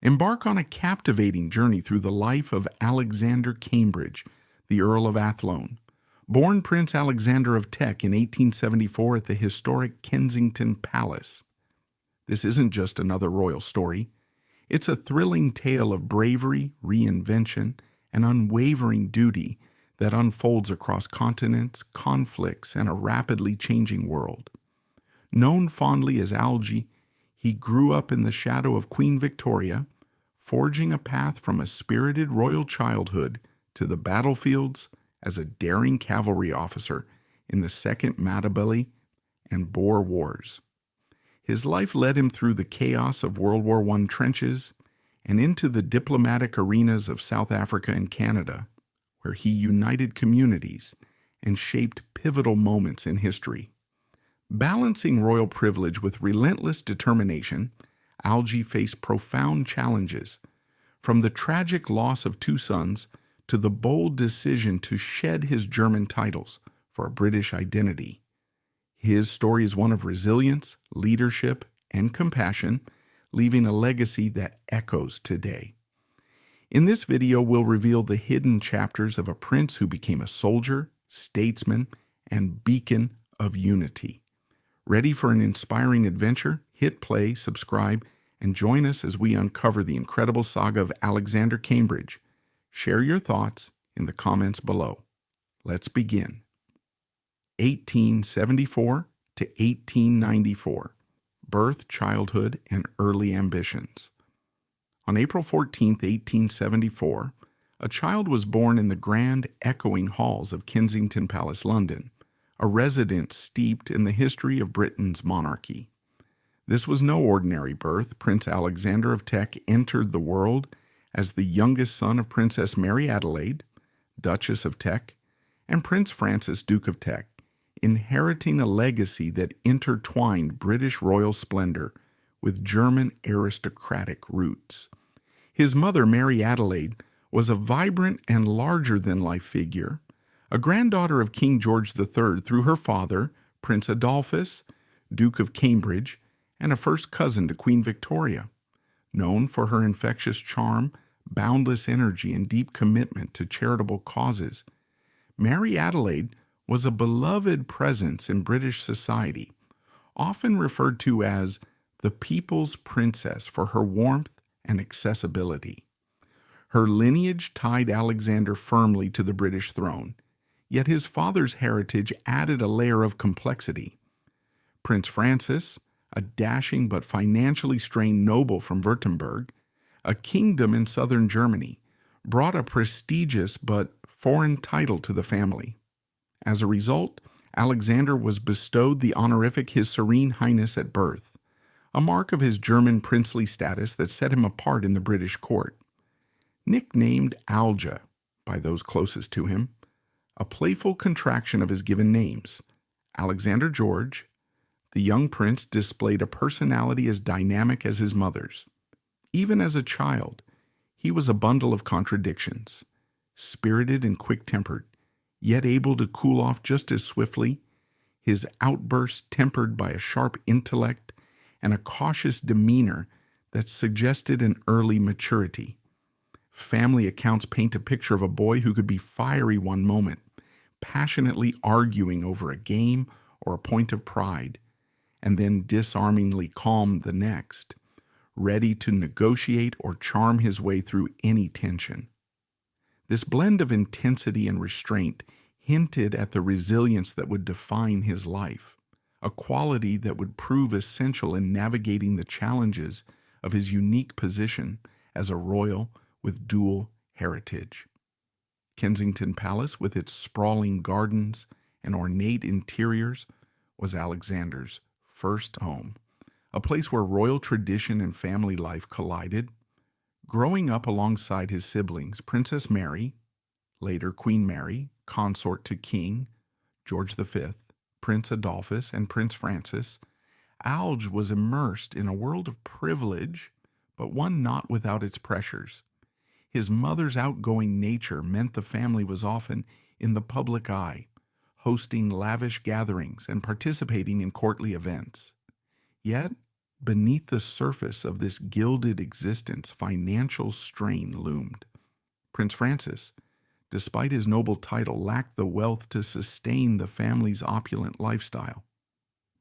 Embark on a captivating journey through the life of Alexander Cambridge, the Earl of Athlone. Born Prince Alexander of Teck in 1874 at the historic Kensington Palace. This isn't just another royal story. It's a thrilling tale of bravery, reinvention, and unwavering duty that unfolds across continents, conflicts, and a rapidly changing world. Known fondly as Algy, he grew up in the shadow of Queen Victoria, forging a path from a spirited royal childhood to the battlefields as a daring cavalry officer in the Second Matabele and Boer Wars. His life led him through the chaos of World War I trenches and into the diplomatic arenas of South Africa and Canada, where he united communities and shaped pivotal moments in history. Balancing royal privilege with relentless determination, Algy faced profound challenges, from the tragic loss of two sons to the bold decision to shed his German titles for a British identity. His story is one of resilience, leadership, and compassion, leaving a legacy that echoes today. In this video, we'll reveal the hidden chapters of a prince who became a soldier, statesman, and beacon of unity. Ready for an inspiring adventure? Hit play, subscribe, and join us as we uncover the incredible saga of Alexander Cambridge. Share your thoughts in the comments below. Let's begin. 1874 to 1894. Birth, childhood, and early ambitions. On April 14, 1874, a child was born in the grand, echoing halls of Kensington Palace, London, a residence steeped in the history of Britain's monarchy. This was no ordinary birth. Prince Alexander of Teck entered the world as the youngest son of Princess Mary Adelaide, Duchess of Teck, and Prince Francis, Duke of Teck, inheriting a legacy that intertwined British royal splendor with German aristocratic roots. His mother, Mary Adelaide, was a vibrant and larger-than-life figure, a granddaughter of King George III through her father, Prince Adolphus, Duke of Cambridge, and a first cousin to Queen Victoria. Known for her infectious charm, boundless energy, and deep commitment to charitable causes, Mary Adelaide was a beloved presence in British society, often referred to as the People's Princess for her warmth and accessibility. Her lineage tied Alexander firmly to the British throne, yet his father's heritage added a layer of complexity. Prince Francis, a dashing but financially strained noble from Württemberg, a kingdom in southern Germany, brought a prestigious but foreign title to the family. As a result, Alexander was bestowed the honorific His Serene Highness at birth, a mark of his German princely status that set him apart in the British court. Nicknamed Alja by those closest to him, a playful contraction of his given names, Alexander George, the young prince displayed a personality as dynamic as his mother's. Even as a child, he was a bundle of contradictions, spirited and quick-tempered, yet able to cool off just as swiftly, his outbursts tempered by a sharp intellect and a cautious demeanor that suggested an early maturity. Family accounts paint a picture of a boy who could be fiery one moment, passionately arguing over a game or a point of pride, and then disarmingly calm the next, ready to negotiate or charm his way through any tension. This blend of intensity and restraint hinted at the resilience that would define his life, a quality that would prove essential in navigating the challenges of his unique position as a royal with dual heritage. Kensington Palace, with its sprawling gardens and ornate interiors, was Alexander's first home, a place where royal tradition and family life collided. Growing up alongside his siblings, Princess Mary, later Queen Mary, consort to King George V, Prince Adolphus, and Prince Francis, Alge was immersed in a world of privilege, but one not without its pressures. His mother's outgoing nature meant the family was often in the public eye, hosting lavish gatherings and participating in courtly events. Yet, Beneath the surface of this gilded existence, financial strain loomed. Prince Francis, despite his noble title, lacked the wealth to sustain the family's opulent lifestyle.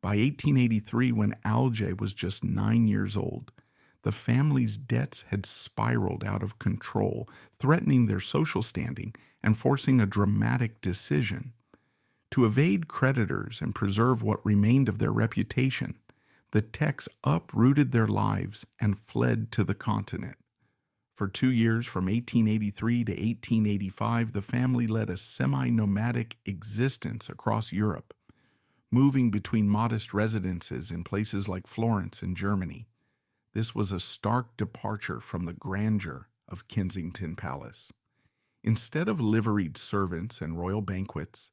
By 1883, when Alge was just 9 years old, the family's debts had spiraled out of control, threatening their social standing and forcing a dramatic decision. To evade creditors and preserve what remained of their reputation, the Techs uprooted their lives and fled to the continent. For 2 years, from 1883 to 1885, the family led a semi-nomadic existence across Europe, moving between modest residences in places like Florence and Germany. This was a stark departure from the grandeur of Kensington Palace. Instead of liveried servants and royal banquets,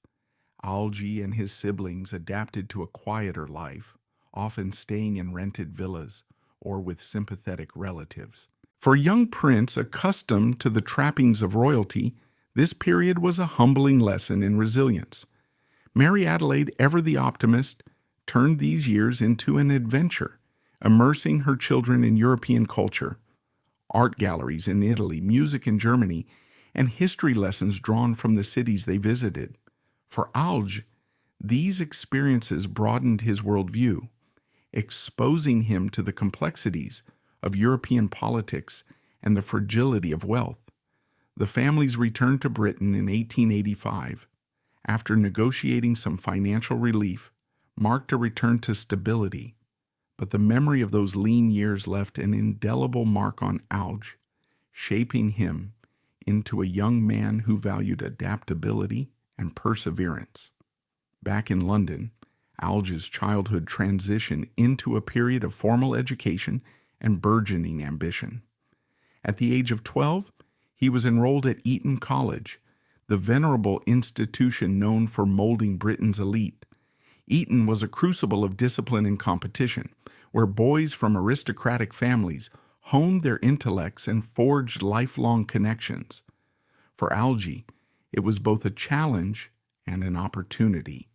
Alge and his siblings adapted to a quieter life, often staying in rented villas or with sympathetic relatives. For a young prince accustomed to the trappings of royalty, this period was a humbling lesson in resilience. Mary Adelaide, ever the optimist, turned these years into an adventure, immersing her children in European culture, art galleries in Italy, music in Germany, and history lessons drawn from the cities they visited. For Alge, these experiences broadened his worldview, exposing him to the complexities of European politics and the fragility of wealth. The family's return to Britain in 1885, after negotiating some financial relief, marked a return to stability, but the memory of those lean years left an indelible mark on Alge, shaping him into a young man who valued adaptability and perseverance. Back in London, Alge's childhood transitioned into a period of formal education and burgeoning ambition. At the age of 12, he was enrolled at Eton College, the venerable institution known for molding Britain's elite. Eton was a crucible of discipline and competition, where boys from aristocratic families honed their intellects and forged lifelong connections. For Alge, it was both a challenge and an opportunity.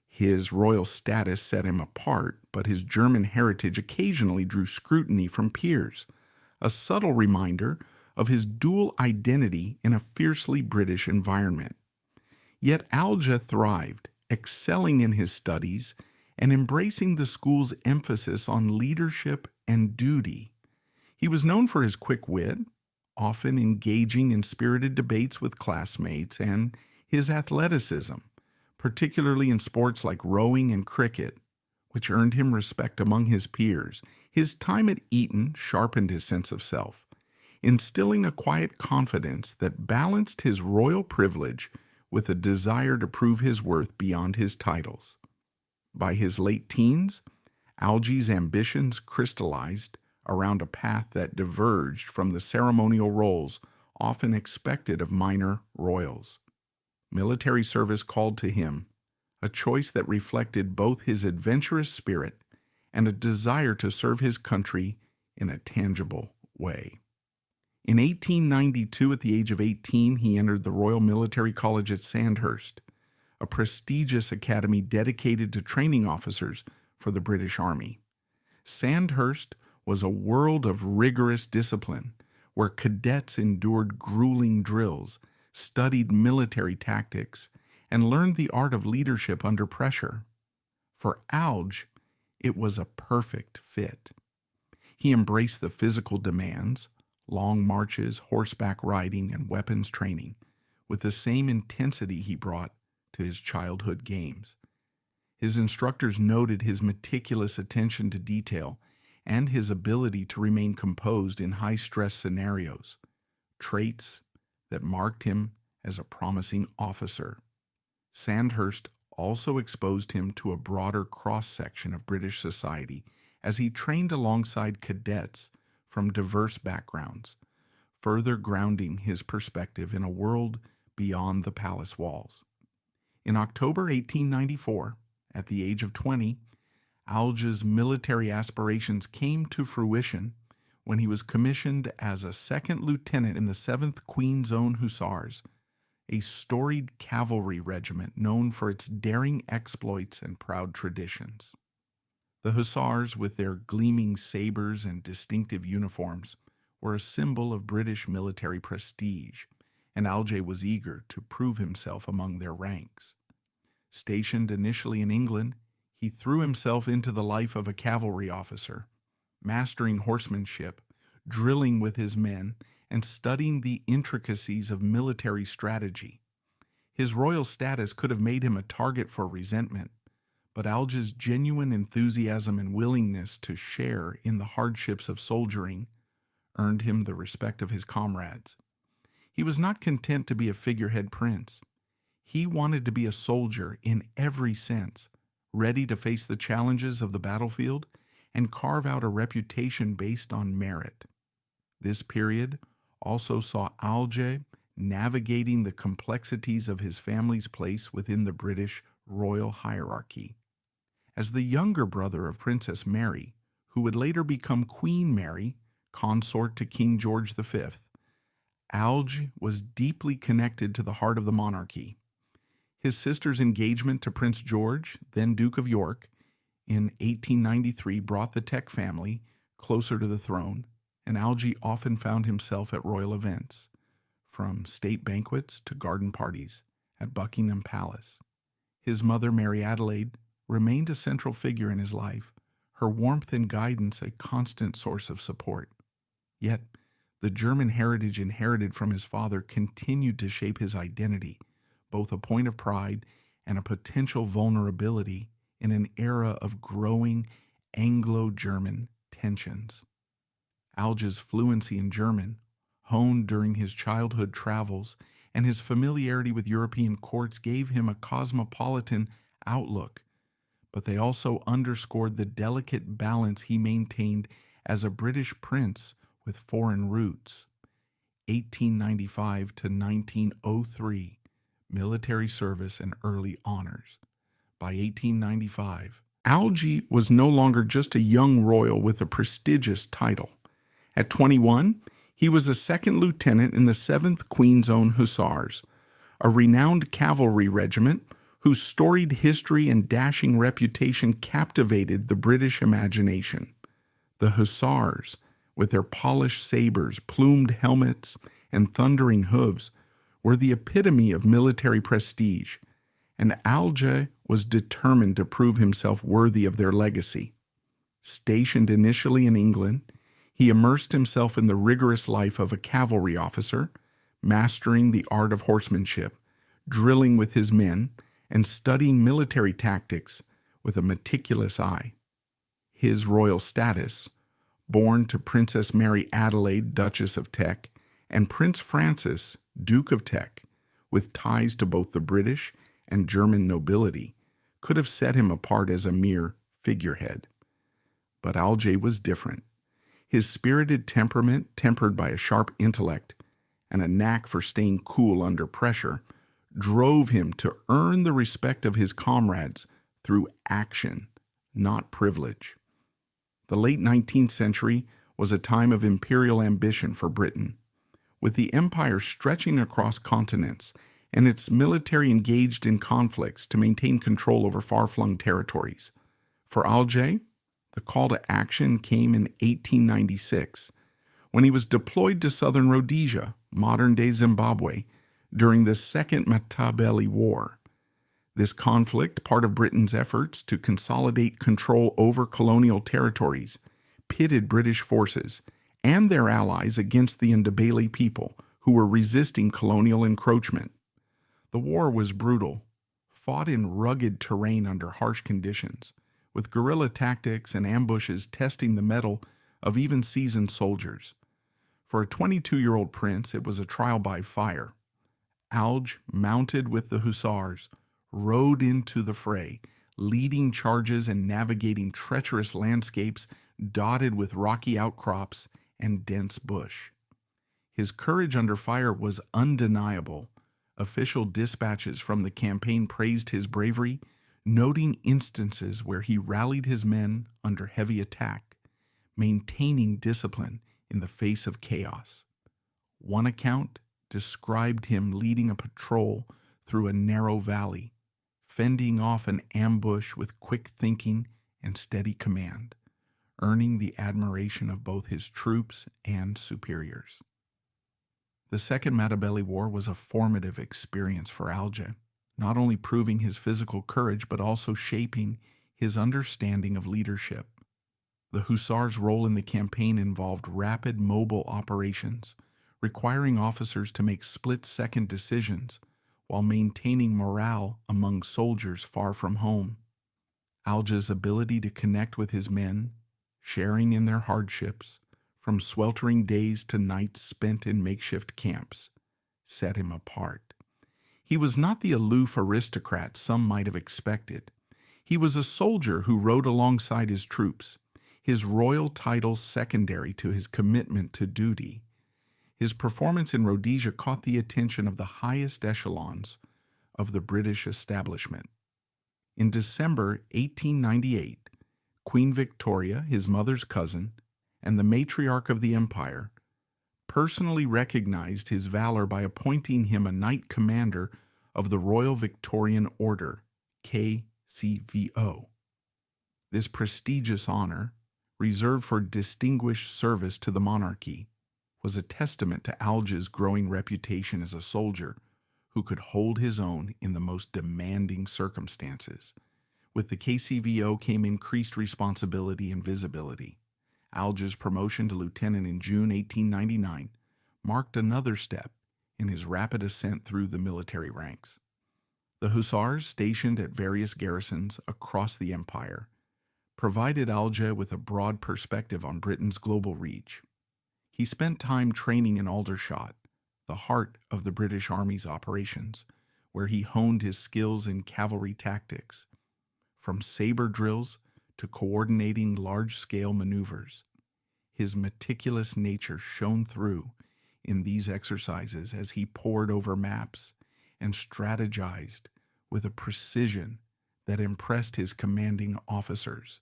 His royal status set him apart, but his German heritage occasionally drew scrutiny from peers, a subtle reminder of his dual identity in a fiercely British environment. Yet Alge thrived, excelling in his studies and embracing the school's emphasis on leadership and duty. He was known for his quick wit, often engaging in spirited debates with classmates, and his athleticism, particularly in sports like rowing and cricket, which earned him respect among his peers. His time at Eton sharpened his sense of self, instilling a quiet confidence that balanced his royal privilege with a desire to prove his worth beyond his titles. By his late teens, Alge's ambitions crystallized around a path that diverged from the ceremonial roles often expected of minor royals. Military service called to him, a choice that reflected both his adventurous spirit and a desire to serve his country in a tangible way. In 1892, at the age of 18, he entered the Royal Military College at Sandhurst, a prestigious academy dedicated to training officers for the British Army. Sandhurst was a world of rigorous discipline, where cadets endured grueling drills, studied military tactics, and learned the art of leadership under pressure. For Alge, it was a perfect fit. He embraced the physical demands, long marches, horseback riding, and weapons training, with the same intensity he brought to his childhood games. His instructors noted his meticulous attention to detail and his ability to remain composed in high-stress scenarios, traits that marked him as a promising officer. Sandhurst also exposed him to a broader cross-section of British society as he trained alongside cadets from diverse backgrounds, further grounding his perspective in a world beyond the palace walls. In October 1894, at the age of 20, Alge's military aspirations came to fruition when he was commissioned as a second lieutenant in the 7th Queen's Own Hussars, a storied cavalry regiment known for its daring exploits and proud traditions. The hussars, with their gleaming sabers and distinctive uniforms, were a symbol of British military prestige, and Alger was eager to prove himself among their ranks. Stationed initially in England, he threw himself into the life of a cavalry officer, mastering horsemanship, drilling with his men, and studying the intricacies of military strategy. His royal status could have made him a target for resentment, but Alger's genuine enthusiasm and willingness to share in the hardships of soldiering earned him the respect of his comrades. He was not content to be a figurehead prince. He wanted to be a soldier in every sense, ready to face the challenges of the battlefield and carve out a reputation based on merit. This period also saw Alger navigating the complexities of his family's place within the British royal hierarchy. As the younger brother of Princess Mary, who would later become Queen Mary, consort to King George V, Alger was deeply connected to the heart of the monarchy. His sister's engagement to Prince George, then Duke of York, in 1893 brought the Teck family closer to the throne, and Alger often found himself at royal events, from state banquets to garden parties at Buckingham Palace. His mother, Mary Adelaide, remained a central figure in his life, her warmth and guidance a constant source of support. Yet, the German heritage inherited from his father continued to shape his identity, both a point of pride and a potential vulnerability in an era of growing Anglo-German tensions. Alger's fluency in German, honed during his childhood travels, and his familiarity with European courts gave him a cosmopolitan outlook, but they also underscored the delicate balance he maintained as a British prince with foreign roots. 1895 to 1903, military service and early honors. By 1895, Alger was no longer just a young royal with a prestigious title. At 21, he was a second lieutenant in the 7th Queen's Own Hussars, a renowned cavalry regiment whose storied history and dashing reputation captivated the British imagination. The Hussars, with their polished sabers, plumed helmets, and thundering hooves, were the epitome of military prestige, and Alger was determined to prove himself worthy of their legacy. Stationed initially in England, he immersed himself in the rigorous life of a cavalry officer, mastering the art of horsemanship, drilling with his men, and studying military tactics with a meticulous eye. His royal status, born to Princess Mary Adelaide, Duchess of Teck, and Prince Francis, Duke of Teck, with ties to both the British and German nobility, could have set him apart as a mere figurehead. But Alger was different. His spirited temperament, tempered by a sharp intellect and a knack for staying cool under pressure, drove him to earn the respect of his comrades through action, not privilege. The late 19th century was a time of imperial ambition for Britain, with the empire stretching across continents and its military engaged in conflicts to maintain control over far-flung territories. For Alger, the call to action came in 1896, when he was deployed to southern Rhodesia, modern-day Zimbabwe, during the Second Matabele War. This conflict, part of Britain's efforts to consolidate control over colonial territories, pitted British forces and their allies against the Ndebele people who were resisting colonial encroachment. The war was brutal, fought in rugged terrain under harsh conditions, with guerrilla tactics and ambushes testing the mettle of even seasoned soldiers. For a 22-year-old prince, it was a trial by fire. Alger, mounted with the hussars, rode into the fray, leading charges and navigating treacherous landscapes dotted with rocky outcrops and dense bush. His courage under fire was undeniable. Official dispatches from the campaign praised his bravery, noting instances where he rallied his men under heavy attack, maintaining discipline in the face of chaos. One account described him leading a patrol through a narrow valley, fending off an ambush with quick thinking and steady command, earning the admiration of both his troops and superiors. The Second Matabele War was a formative experience for Alger, not only proving his physical courage but also shaping his understanding of leadership. The Hussars' role in the campaign involved rapid mobile operations, requiring officers to make split-second decisions while maintaining morale among soldiers far from home. Alger's ability to connect with his men, sharing in their hardships, from sweltering days to nights spent in makeshift camps, set him apart. He was not the aloof aristocrat some might have expected. He was a soldier who rode alongside his troops, his royal title secondary to his commitment to duty. His performance in Rhodesia caught the attention of the highest echelons of the British establishment. In December 1898, Queen Victoria, his mother's cousin, and the matriarch of the empire, personally recognized his valor by appointing him a Knight Commander of the Royal Victorian Order, KCVO. This prestigious honor, reserved for distinguished service to the monarchy, was a testament to Alger's growing reputation as a soldier who could hold his own in the most demanding circumstances. With the KCVO came increased responsibility and visibility. Alger's promotion to lieutenant in June 1899 marked another step in his rapid ascent through the military ranks. The Hussars, stationed at various garrisons across the empire, provided Alger with a broad perspective on Britain's global reach. He spent time training in Aldershot, the heart of the British Army's operations, where he honed his skills in cavalry tactics, from saber drills to coordinating large-scale maneuvers. His meticulous nature shone through in these exercises as he pored over maps and strategized with a precision that impressed his commanding officers.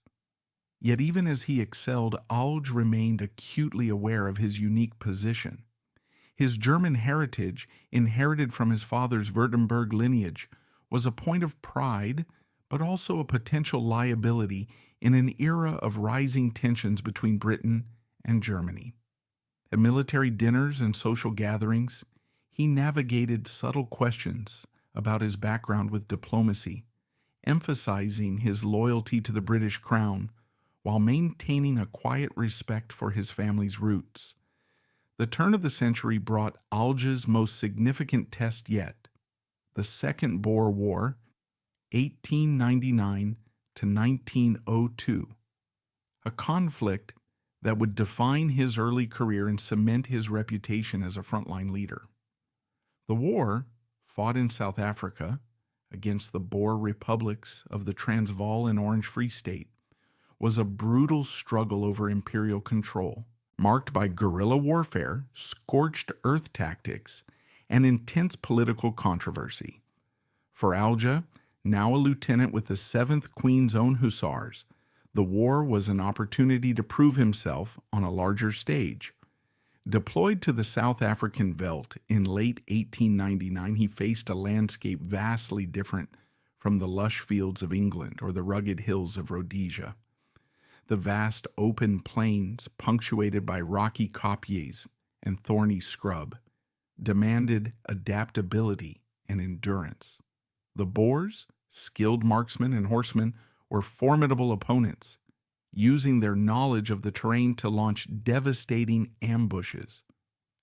Yet even as he excelled, Alger remained acutely aware of his unique position. His German heritage, inherited from his father's Württemberg lineage, was a point of pride, but also a potential liability in an era of rising tensions between Britain and Germany. At military dinners and social gatherings, he navigated subtle questions about his background with diplomacy, emphasizing his loyalty to the British crown while maintaining a quiet respect for his family's roots. The turn of the century brought Alger's most significant test yet, the Second Boer War, 1899 to 1902, a conflict that would define his early career and cement his reputation as a frontline leader. The war, fought in South Africa against the Boer republics of the Transvaal and Orange Free State, was a brutal struggle over imperial control, marked by guerrilla warfare, scorched earth tactics, and intense political controversy. For Alger, now a lieutenant with the 7th Queen's Own Hussars, the war was an opportunity to prove himself on a larger stage. Deployed to the South African veldt in late 1899, he faced a landscape vastly different from the lush fields of England or the rugged hills of Rhodesia. The vast open plains, punctuated by rocky kopjes and thorny scrub, demanded adaptability and endurance. The Boers, skilled marksmen and horsemen, were formidable opponents, using their knowledge of the terrain to launch devastating ambushes.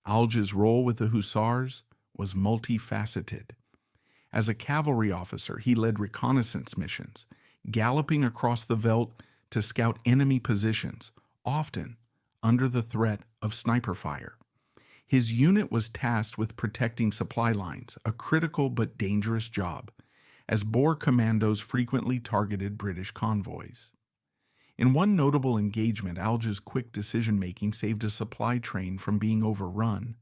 Alger's role with the Hussars was multifaceted. As a cavalry officer, he led reconnaissance missions, galloping across the veldt to scout enemy positions, often under the threat of sniper fire. His unit was tasked with protecting supply lines, a critical but dangerous job, as Boer commandos frequently targeted British convoys. In one notable engagement, Alger's quick decision-making saved a supply train from being overrun,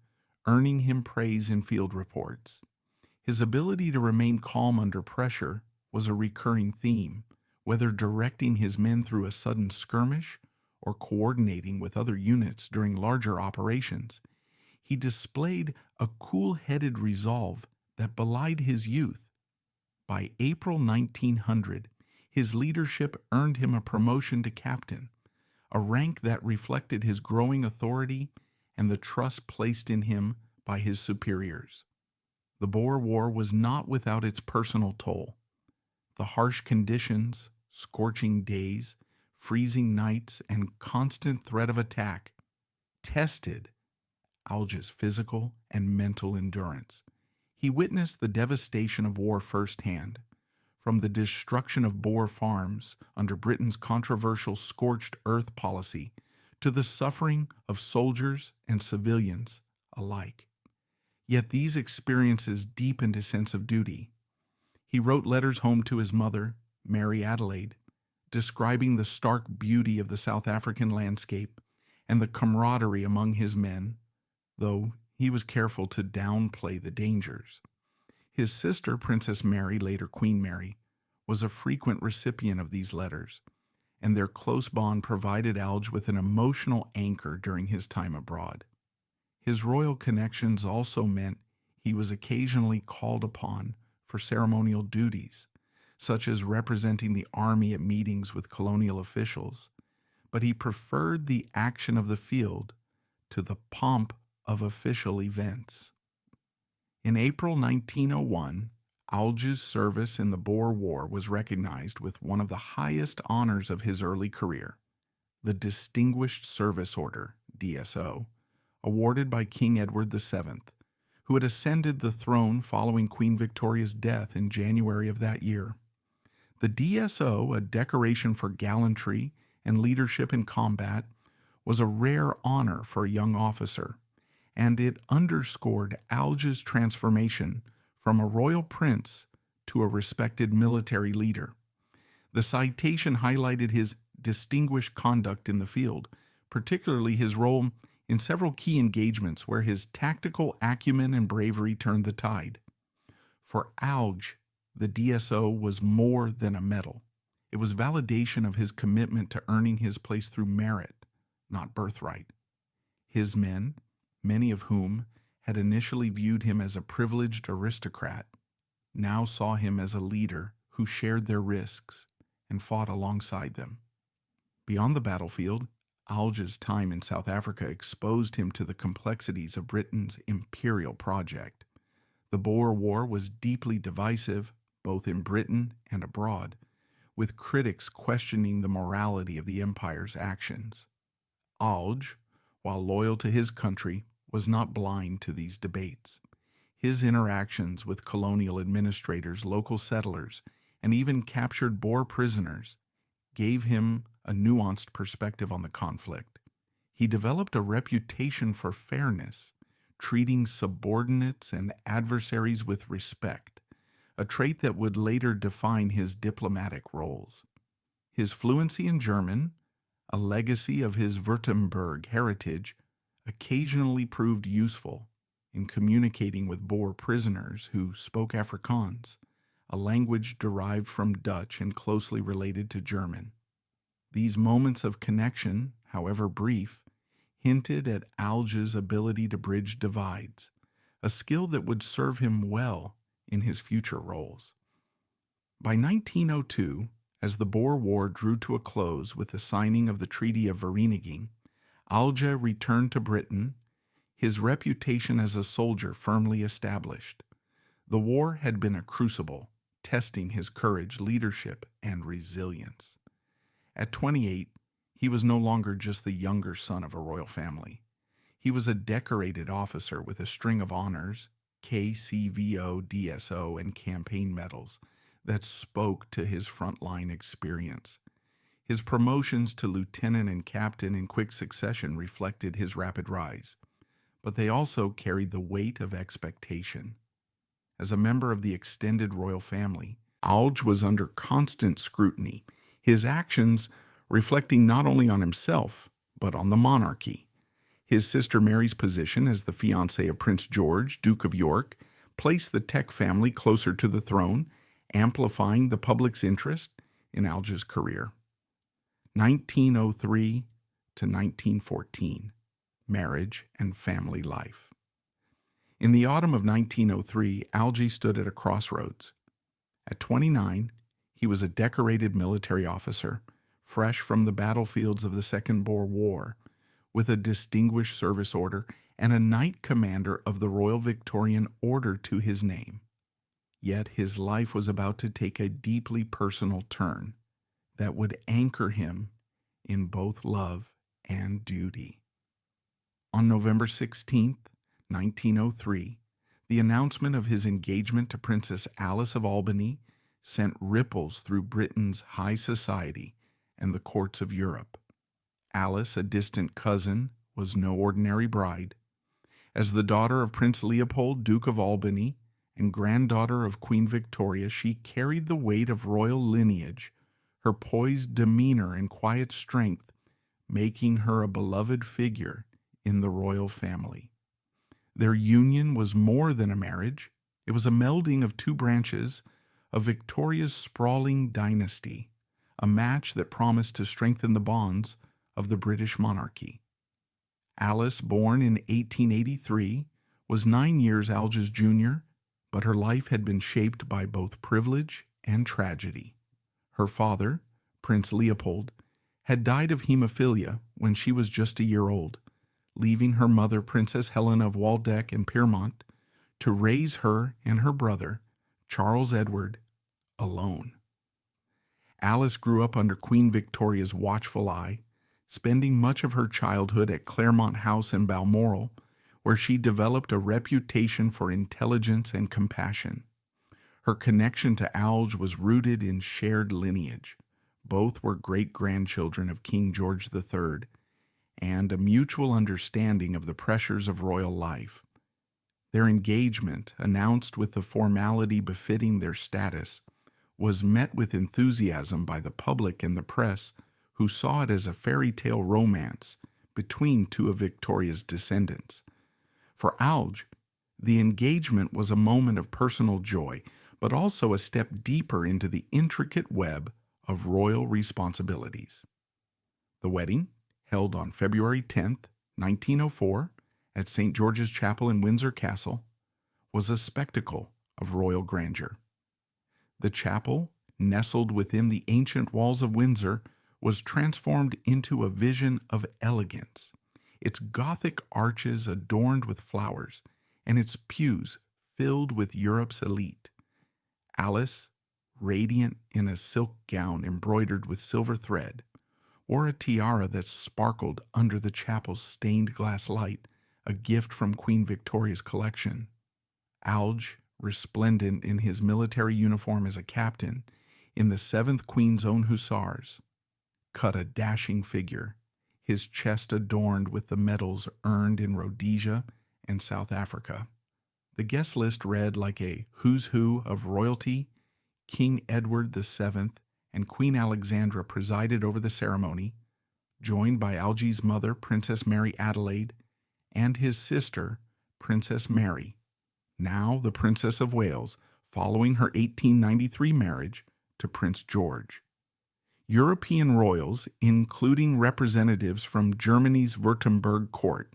earning him praise in field reports. His ability to remain calm under pressure was a recurring theme, whether directing his men through a sudden skirmish or coordinating with other units during larger operations. He displayed a cool-headed resolve that belied his youth. By April 1900, His leadership earned him a promotion to captain, a rank that reflected his growing authority and the trust placed in him by his superiors. The Boer War was not without its personal toll. The harsh conditions, scorching days, freezing nights, and constant threat of attack tested Alge's physical and mental endurance. He witnessed the devastation of war firsthand, from the destruction of Boer farms under Britain's controversial scorched earth policy to the suffering of soldiers and civilians alike. Yet these experiences deepened his sense of duty. He wrote letters home to his mother, Mary Adelaide, describing the stark beauty of the South African landscape and the camaraderie among his men, though he was careful to downplay the dangers. His sister, Princess Mary, later Queen Mary, was a frequent recipient of these letters, and their close bond provided Alge with an emotional anchor during his time abroad. His royal connections also meant he was occasionally called upon for ceremonial duties, such as representing the army at meetings with colonial officials, but he preferred the action of the field to the pomp of official events. In April 1901, Alge's service in the Boer War was recognized with one of the highest honors of his early career, the Distinguished Service Order, DSO, awarded by King Edward VII, who had ascended the throne following Queen Victoria's death in January of that year. The DSO, a decoration for gallantry and leadership in combat, was a rare honor for a young officer, and it underscored Alge's transformation from a royal prince to a respected military leader. The citation highlighted his distinguished conduct in the field, particularly his role in several key engagements where his tactical acumen and bravery turned the tide. For Alge, the DSO was more than a medal. It was validation of his commitment to earning his place through merit, not birthright. His men, many of whom had initially viewed him as a privileged aristocrat, now saw him as a leader who shared their risks and fought alongside them. Beyond the battlefield, Alge's time in South Africa exposed him to the complexities of Britain's imperial project. The Boer War was deeply divisive, both in Britain and abroad, with critics questioning the morality of the empire's actions. Alge, while loyal to his country, was not blind to these debates. His interactions with colonial administrators, local settlers, and even captured Boer prisoners gave him a nuanced perspective on the conflict. He developed a reputation for fairness, treating subordinates and adversaries with respect, a trait that would later define his diplomatic roles. His fluency in German, a legacy of his Württemberg heritage, occasionally proved useful in communicating with Boer prisoners who spoke Afrikaans, a language derived from Dutch and closely related to German. These moments of connection, however brief, hinted at Alge's ability to bridge divides, a skill that would serve him well in his future roles. By 1902, as the Boer War drew to a close with the signing of the Treaty of Vereeniging, Alge returned to Britain, his reputation as a soldier firmly established. The war had been a crucible, testing his courage, leadership, and resilience. At 28, he was no longer just the younger son of a royal family. He was a decorated officer with a string of honors, KCVO, DSO, and campaign medals that spoke to his frontline experience. His promotions to lieutenant and captain in quick succession reflected his rapid rise, but they also carried the weight of expectation. As a member of the extended royal family, Alge was under constant scrutiny, his actions reflecting not only on himself, but on the monarchy. His sister Mary's position as the fiancée of Prince George, Duke of York, placed the Teck family closer to the throne, amplifying the public's interest in Alge's career. 1903 to 1914, marriage and family life. In the autumn of 1903, Alge stood at a crossroads. At 29, He was a decorated military officer, fresh from the battlefields of the Second Boer War, with a distinguished service order and a Knight Commander of the Royal Victorian Order to his name. Yet his life was about to take a deeply personal turn that would anchor him in both love and duty. On November 16, 1903, the announcement of his engagement to Princess Alice of Albany sent ripples through Britain's high society and the courts of Europe. Alice, a distant cousin, was no ordinary bride. As the daughter of Prince Leopold, Duke of Albany, and granddaughter of Queen Victoria, she carried the weight of royal lineage, her poised demeanor and quiet strength making her a beloved figure in the royal family. Their union was more than a marriage. It was a melding of two branches of Victoria's sprawling dynasty, a match that promised to strengthen the bonds of the British monarchy. Alice, born in 1883, was 9 years Alge's junior, but her life had been shaped by both privilege and tragedy. Her father, Prince Leopold, had died of hemophilia when she was just a year old, leaving her mother, Princess Helena of Waldeck and Pyrmont, to raise her and her brother, Charles Edward, alone. Alice grew up under Queen Victoria's watchful eye, spending much of her childhood at Claremont House in Balmoral, where she developed a reputation for intelligence and compassion. Her connection to Alge was rooted in shared lineage. Both were great-grandchildren of King George III, and a mutual understanding of the pressures of royal life. Their engagement, announced with the formality befitting their status, was met with enthusiasm by the public and the press, who saw it as a fairy tale romance between two of Victoria's descendants. For Alge, the engagement was a moment of personal joy, but also a step deeper into the intricate web of royal responsibilities. The wedding, held on February 10, 1904, at St. George's Chapel in Windsor Castle, was a spectacle of royal grandeur. The chapel, nestled within the ancient walls of Windsor, was transformed into a vision of elegance, its Gothic arches adorned with flowers, and its pews filled with Europe's elite. Alice, radiant in a silk gown embroidered with silver thread, wore a tiara that sparkled under the chapel's stained glass light, a gift from Queen Victoria's collection. Alge, resplendent in his military uniform as a captain in the 7th Queen's Own Hussars, cut a dashing figure, his chest adorned with the medals earned in Rhodesia and South Africa. The guest list read like a who's who of royalty. King Edward VII and Queen Alexandra presided over the ceremony, joined by Alge's mother, Princess Mary Adelaide, and his sister, Princess Mary, now the Princess of Wales, following her 1893 marriage to Prince George. European royals, including representatives from Germany's Württemberg court,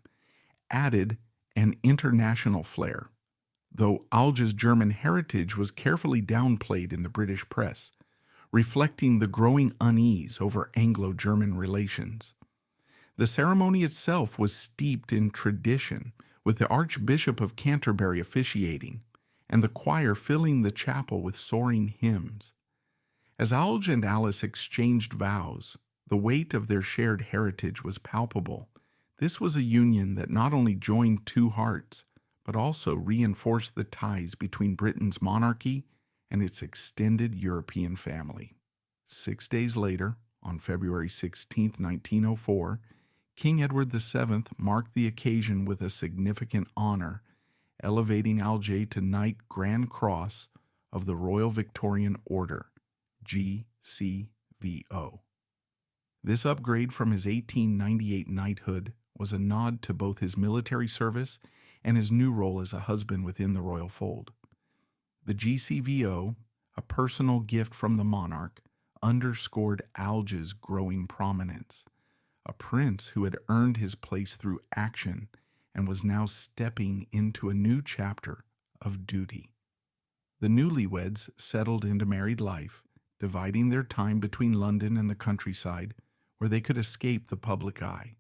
added an international flair, though Alge's German heritage was carefully downplayed in the British press, reflecting the growing unease over Anglo-German relations. The ceremony itself was steeped in tradition, with the Archbishop of Canterbury officiating, and the choir filling the chapel with soaring hymns. As Alge and Alice exchanged vows, the weight of their shared heritage was palpable. This was a union that not only joined two hearts, but also reinforced the ties between Britain's monarchy and its extended European family. 6 days later, on February 16, 1904, King Edward VII marked the occasion with a significant honor, elevating Alge to Knight Grand Cross of the Royal Victorian Order, GCVO. This upgrade from his 1898 knighthood was a nod to both his military service and his new role as a husband within the royal fold. The GCVO, a personal gift from the monarch, underscored Alge's growing prominence, a prince who had earned his place through action and was now stepping into a new chapter of duty. The newlyweds settled into married life, dividing their time between London and the countryside where they could escape the public eye.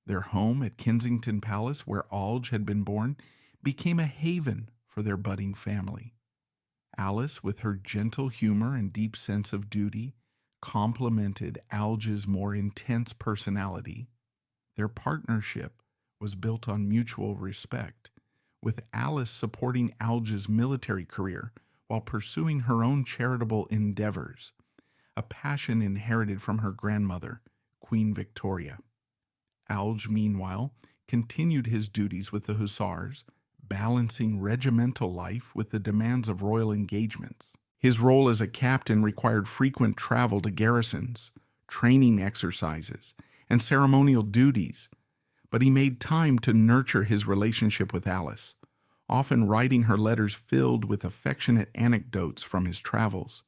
Their home at Kensington Palace, where Alge had been born, became a haven for their budding family. Alice, with her gentle humor and deep sense of duty, complemented Alge's more intense personality. Their partnership was built on mutual respect, with Alice supporting Alge's military career while pursuing her own charitable endeavors, a passion inherited from her grandmother, Queen Victoria. Alge, meanwhile, continued his duties with the Hussars, balancing regimental life with the demands of royal engagements. His role as a captain required frequent travel to garrisons, training exercises, and ceremonial duties, but he made time to nurture his relationship with Alice, often writing her letters filled with affectionate anecdotes from his travels.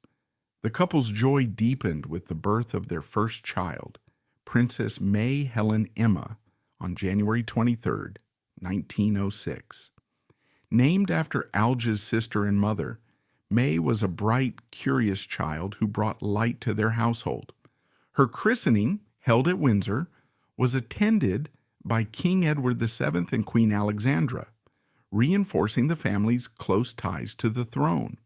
The couple's joy deepened with the birth of their first child, Princess May Helen Emma, on January 23, 1906. Named after Alge's sister and mother, May was a bright, curious child who brought light to their household. Her christening, held at Windsor, was attended by King Edward VII and Queen Alexandra, reinforcing the family's close ties to the throne.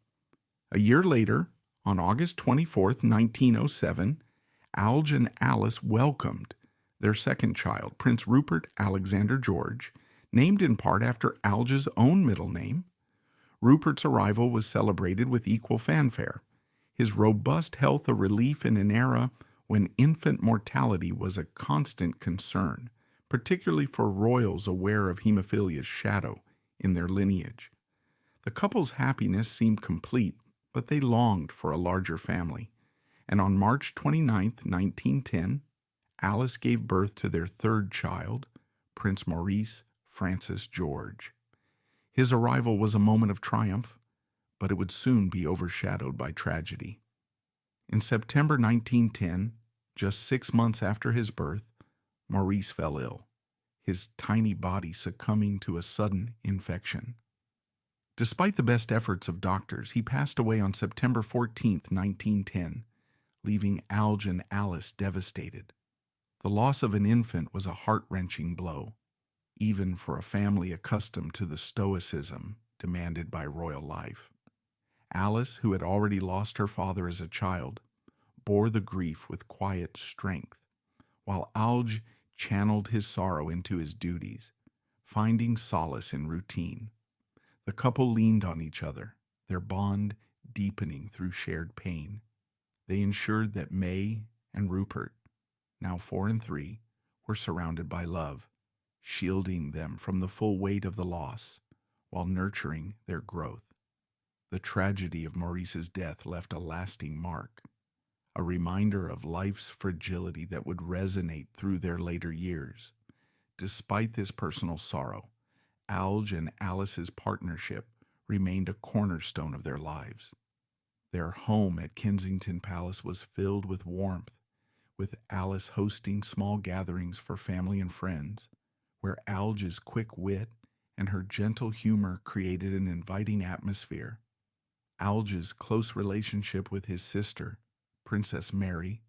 A year later, on August 24, 1907, Alge and Alice welcomed their second child, Prince Rupert Alexander George, named in part after Alge's own middle name. Rupert's arrival was celebrated with equal fanfare, his robust health a relief in an era when infant mortality was a constant concern, particularly for royals aware of hemophilia's shadow in their lineage. The couple's happiness seemed complete, but they longed for a larger family, and on March 29, 1910, Alice gave birth to their third child, Prince Maurice Francis George. His arrival was a moment of triumph, but it would soon be overshadowed by tragedy. In September 1910, just 6 months after his birth, Maurice fell ill, his tiny body succumbing to a sudden infection. Despite the best efforts of doctors, he passed away on September 14, 1910, leaving Alge and Alice devastated. The loss of an infant was a heart-wrenching blow, even for a family accustomed to the stoicism demanded by royal life. Alice, who had already lost her father as a child, bore the grief with quiet strength, while Alge channeled his sorrow into his duties, finding solace in routine. The couple leaned on each other, their bond deepening through shared pain. They ensured that May and Rupert, now 4 and 3, were surrounded by love, shielding them from the full weight of the loss while nurturing their growth. The tragedy of Maurice's death left a lasting mark, a reminder of life's fragility that would resonate through their later years. Despite this personal sorrow, Alge and Alice's partnership remained a cornerstone of their lives. Their home at Kensington Palace was filled with warmth, with Alice hosting small gatherings for family and friends, where Alge's quick wit and her gentle humor created an inviting atmosphere. Alge's close relationship with his sister, Princess Mary,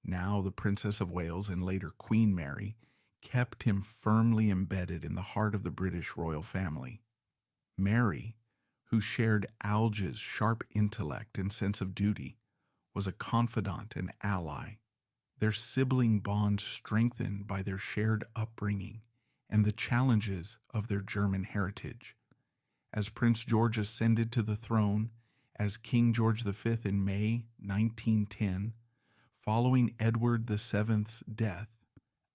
now the Princess of Wales and later Queen Mary, kept him firmly embedded in the heart of the British royal family. Mary, who shared Alge's sharp intellect and sense of duty, was a confidant and ally, their sibling bond strengthened by their shared upbringing and the challenges of their German heritage. As Prince George ascended to the throne as King George V in May 1910, following Edward VII's death,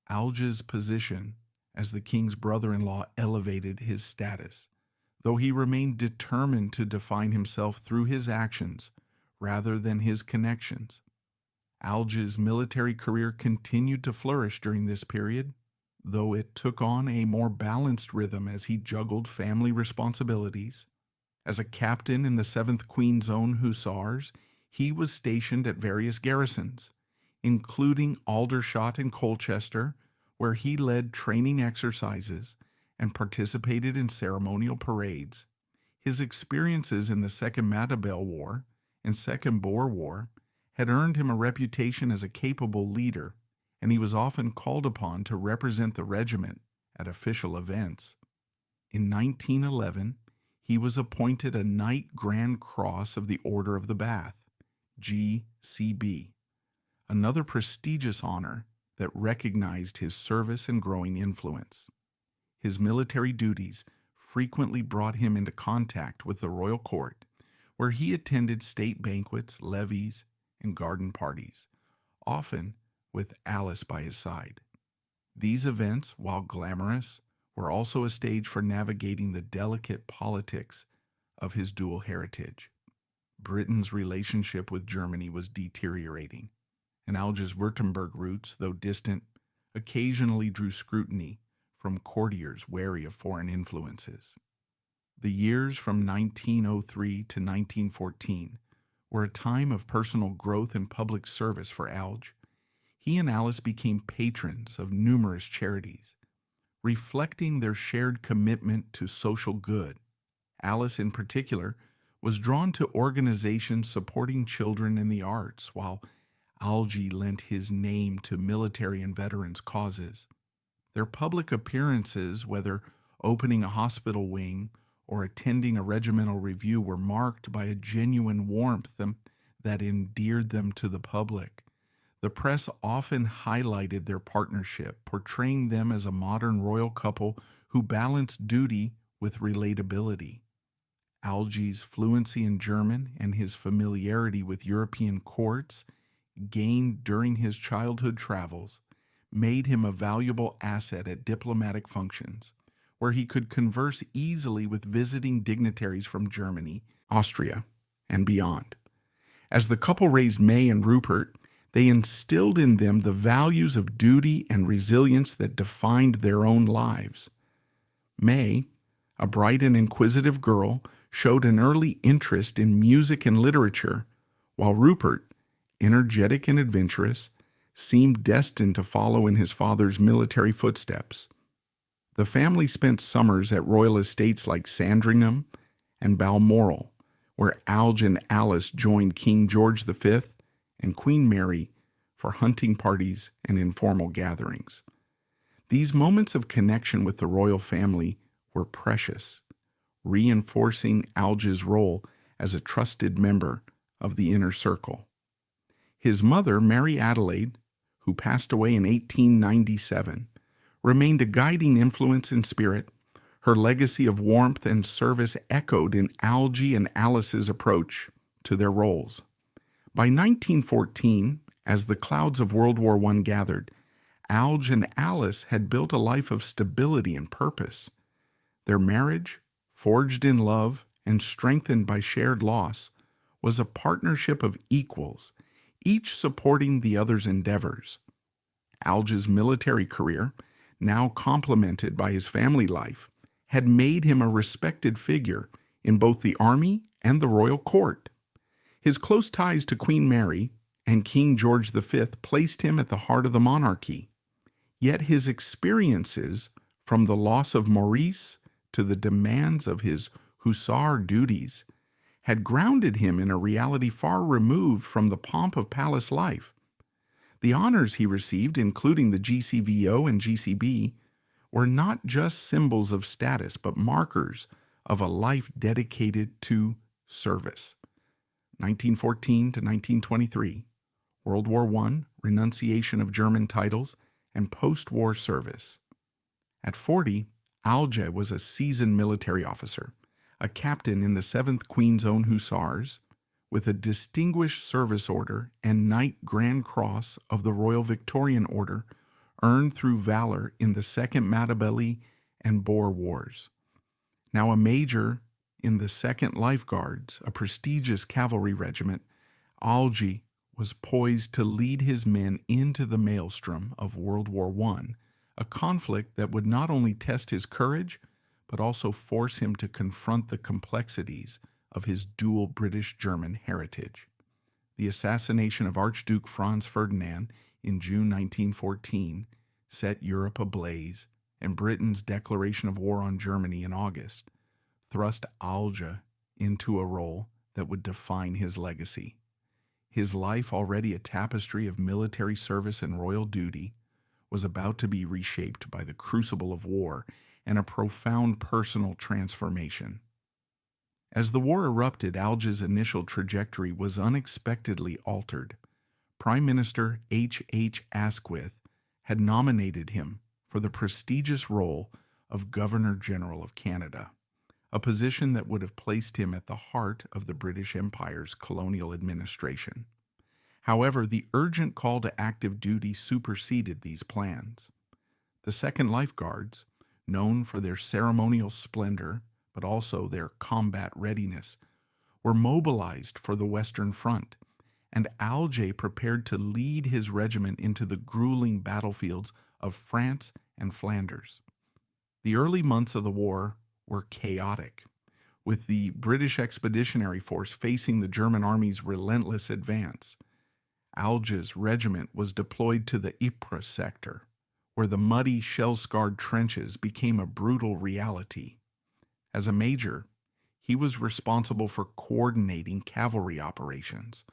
Alge's position as the king's brother-in-law elevated his status, though he remained determined to define himself through his actions rather than his connections. Alge's military career continued to flourish during this period, though it took on a more balanced rhythm as he juggled family responsibilities. As a captain in the 7th Queen's Own Hussars, he was stationed at various garrisons, including Aldershot and Colchester, where he led training exercises and participated in ceremonial parades. His experiences in the Second Matabele War and Second Boer War had earned him a reputation as a capable leader, and he was often called upon to represent the regiment at official events. In 1911, he was appointed a Knight Grand Cross of the Order of the Bath, GCB, another prestigious honor that recognized his service and growing influence. His military duties frequently brought him into contact with the royal court, where he attended state banquets, levees, and garden parties, often with Alice by his side. These events, while glamorous, were also a stage for navigating the delicate politics of his dual heritage. Britain's relationship with Germany was deteriorating, and Alge's Württemberg roots, though distant, occasionally drew scrutiny from courtiers wary of foreign influences. The years from 1903 to 1914 were a time of personal growth and public service for Alge. He and Alice became patrons of numerous charities, reflecting their shared commitment to social good. Alice, in particular, was drawn to organizations supporting children in the arts, while Alge lent his name to military and veterans' causes. Their public appearances, whether opening a hospital wing or attending a regimental review, were marked by a genuine warmth that endeared them to the public. The press often highlighted their partnership, portraying them as a modern royal couple who balanced duty with relatability. Alge's fluency in German and his familiarity with European courts, gained during his childhood travels, made him a valuable asset at diplomatic functions, where he could converse easily with visiting dignitaries from Germany, Austria, and beyond. As the couple raised May and Rupert, they instilled in them the values of duty and resilience that defined their own lives. May, a bright and inquisitive girl, showed an early interest in music and literature, while Rupert, energetic and adventurous, seemed destined to follow in his father's military footsteps. The family spent summers at royal estates like Sandringham and Balmoral, where Alge and Alice joined King George V and Queen Mary for hunting parties and informal gatherings. These moments of connection with the royal family were precious, reinforcing Alge's role as a trusted member of the inner circle. His mother, Mary Adelaide, who passed away in 1897, remained a guiding influence in spirit. Her legacy of warmth and service echoed in Alge and Alice's approach to their roles. By 1914, as the clouds of World War I gathered, Alge and Alice had built a life of stability and purpose. Their marriage, forged in love and strengthened by shared loss, was a partnership of equals, each supporting the other's endeavors. Alge's military career, now complemented by his family life, had made him a respected figure in both the army and the royal court. His close ties to Queen Mary and King George V placed him at the heart of the monarchy. Yet his experiences, from the loss of Maurice to the demands of his hussar duties, had grounded him in a reality far removed from the pomp of palace life. The honors he received, including the GCVO and GCB, were not just symbols of status, but markers of a life dedicated to service. 1914 to 1923, World War I, renunciation of German titles, and post-war service. At 40, Alge was a seasoned military officer, a captain in the 7th Queen's Own Hussars, with a Distinguished Service Order and Knight Grand Cross of the Royal Victorian Order earned through valor in the Second Matabele and Boer Wars. Now a major in the 2nd Life Guards, a prestigious cavalry regiment, Alge was poised to lead his men into the maelstrom of World War I, a conflict that would not only test his courage, but also force him to confront the complexities of his dual British-German heritage. The assassination of Archduke Franz Ferdinand in June 1914 set Europe ablaze, and Britain's declaration of war on Germany in August thrust Alge into a role that would define his legacy. his life already a tapestry of military service and royal duty, was about to be reshaped by the crucible of war and a profound personal transformation. As the war erupted, Alge's initial trajectory was unexpectedly altered. Prime Minister H. Asquith had nominated him for the prestigious role of Governor-General of Canada, a position that would have placed him at the heart of the British Empire's colonial administration. However, the urgent call to active duty superseded these plans. The Second Life Guards, known for their ceremonial splendor but also their combat readiness, were mobilized for the Western Front, and Alger prepared to lead his regiment into the grueling battlefields of France and Flanders. The early months of the war were chaotic, with the British Expeditionary Force facing the German army's relentless advance. Alger's regiment was deployed to the Ypres sector, where the muddy, shell-scarred trenches became a brutal reality. As a major, he was responsible for coordinating cavalry operations,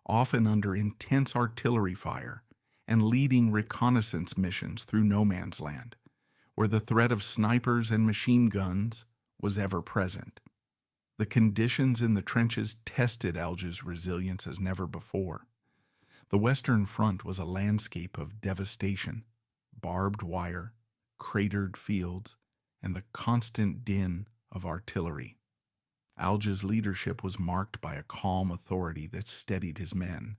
often under intense artillery fire, and leading reconnaissance missions through no man's land, where the threat of snipers and machine guns was ever present. The conditions in the trenches tested Alger's resilience as never before. The Western Front was a landscape of devastation, barbed wire, cratered fields, and the constant din of artillery. Alger's leadership was marked by a calm authority that steadied his men.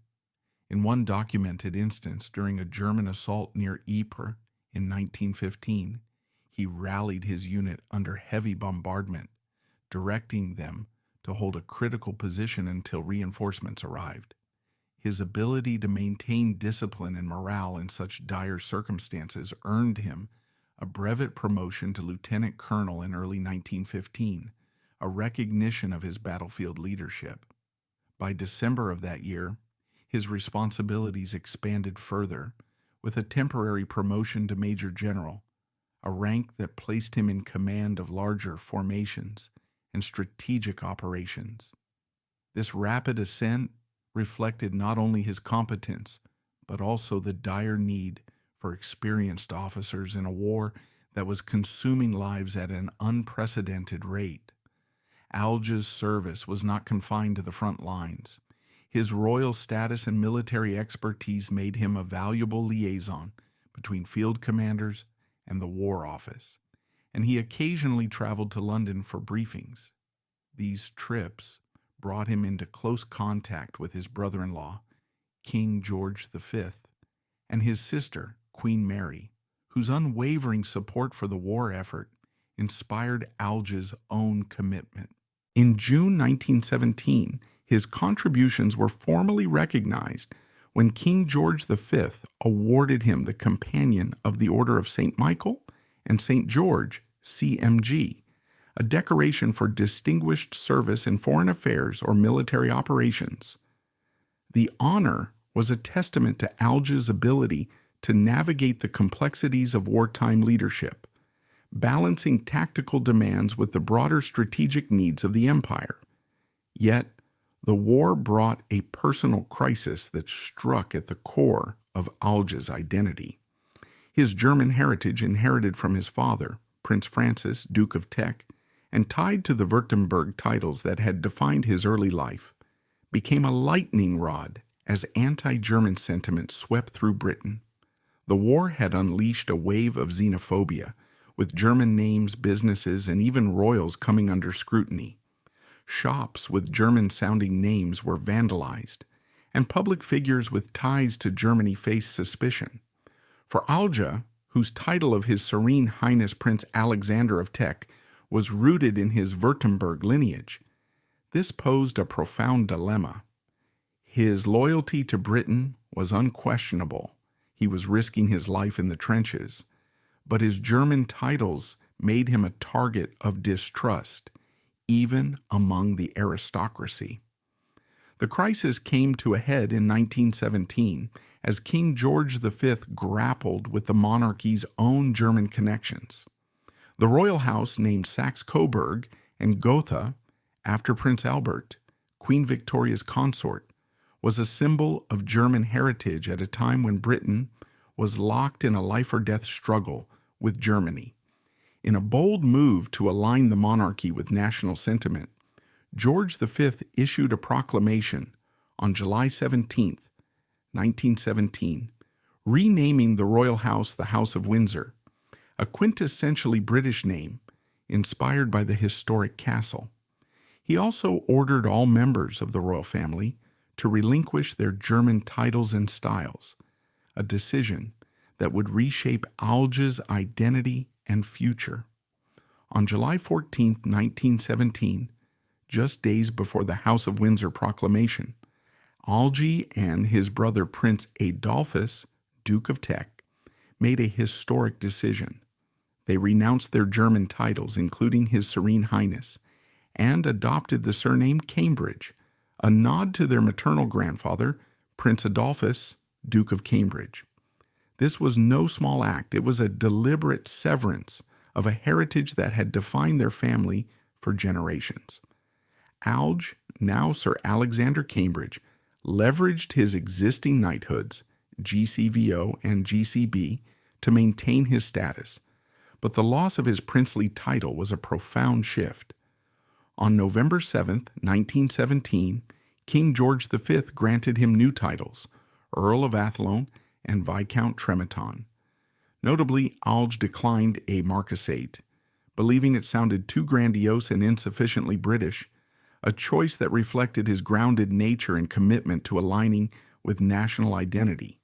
In one documented instance, during a German assault near Ypres in 1915, he rallied his unit under heavy bombardment, directing them to hold a critical position until reinforcements arrived. His ability to maintain discipline and morale in such dire circumstances earned him a brevet promotion to lieutenant colonel in early 1915, a recognition of his battlefield leadership. By December of that year, his responsibilities expanded further, with a temporary promotion to major general, a rank that placed him in command of larger formations and strategic operations. This rapid ascent reflected not only his competence, but also the dire need for experienced officers in a war that was consuming lives at an unprecedented rate. Alger's service was not confined to the front lines. His royal status and military expertise made him a valuable liaison between field commanders and the War Office, and he occasionally traveled to London for briefings. These trips brought him into close contact with his brother-in-law, King George V, and his sister, Queen Mary, whose unwavering support for the war effort inspired Alger's own commitment. In June 1917, his contributions were formally recognized when King George V awarded him the Companion of the Order of St. Michael and St. George, CMG, a decoration for distinguished service in foreign affairs or military operations. The honor was a testament to Alger's ability to navigate the complexities of wartime leadership, balancing tactical demands with the broader strategic needs of the empire. Yet, the war brought a personal crisis that struck at the core of Alger's identity. His German heritage, inherited from his father, Prince Francis, Duke of Teck, and tied to the Württemberg titles that had defined his early life, became a lightning rod as anti-German sentiment swept through Britain. The war had unleashed a wave of xenophobia, with German names, businesses, and even royals coming under scrutiny. Shops with German-sounding names were vandalized, and public figures with ties to Germany faced suspicion. For Alger, whose title of His Serene Highness Prince Alexander of Teck was rooted in his Württemberg lineage, this posed a profound dilemma. His loyalty to Britain was unquestionable. He was risking his life in the trenches, but his German titles made him a target of distrust, even among the aristocracy. The crisis came to a head in 1917 as King George V grappled with the monarchy's own German connections. The royal house named Saxe-Coburg and Gotha after Prince Albert, Queen Victoria's consort, was a symbol of German heritage at a time when Britain was locked in a life-or-death struggle with Germany. In a bold move to align the monarchy with national sentiment, George V issued a proclamation on July 17, 1917, renaming the royal house the House of Windsor, a quintessentially British name inspired by the historic castle. He also ordered all members of the royal family to relinquish their German titles and styles, a decision that would reshape Alge's identity and future. On July 14, 1917, just days before the House of Windsor proclamation, Alge and his brother Prince Adolphus, Duke of Teck, made a historic decision. They renounced their German titles, including His Serene Highness, and adopted the surname Cambridge, a nod to their maternal grandfather, Prince Adolphus, Duke of Cambridge. This was no small act. It was a deliberate severance of a heritage that had defined their family for generations. Alge, now Sir Alexander Cambridge, leveraged his existing knighthoods, GCVO and GCB, to maintain his status, but the loss of his princely title was a profound shift. On November 7, 1917, King George V granted him new titles, Earl of Athlone and Viscount Tremetton. Notably, Alge declined a marquisate, believing it sounded too grandiose and insufficiently British, a choice that reflected his grounded nature and commitment to aligning with national identity.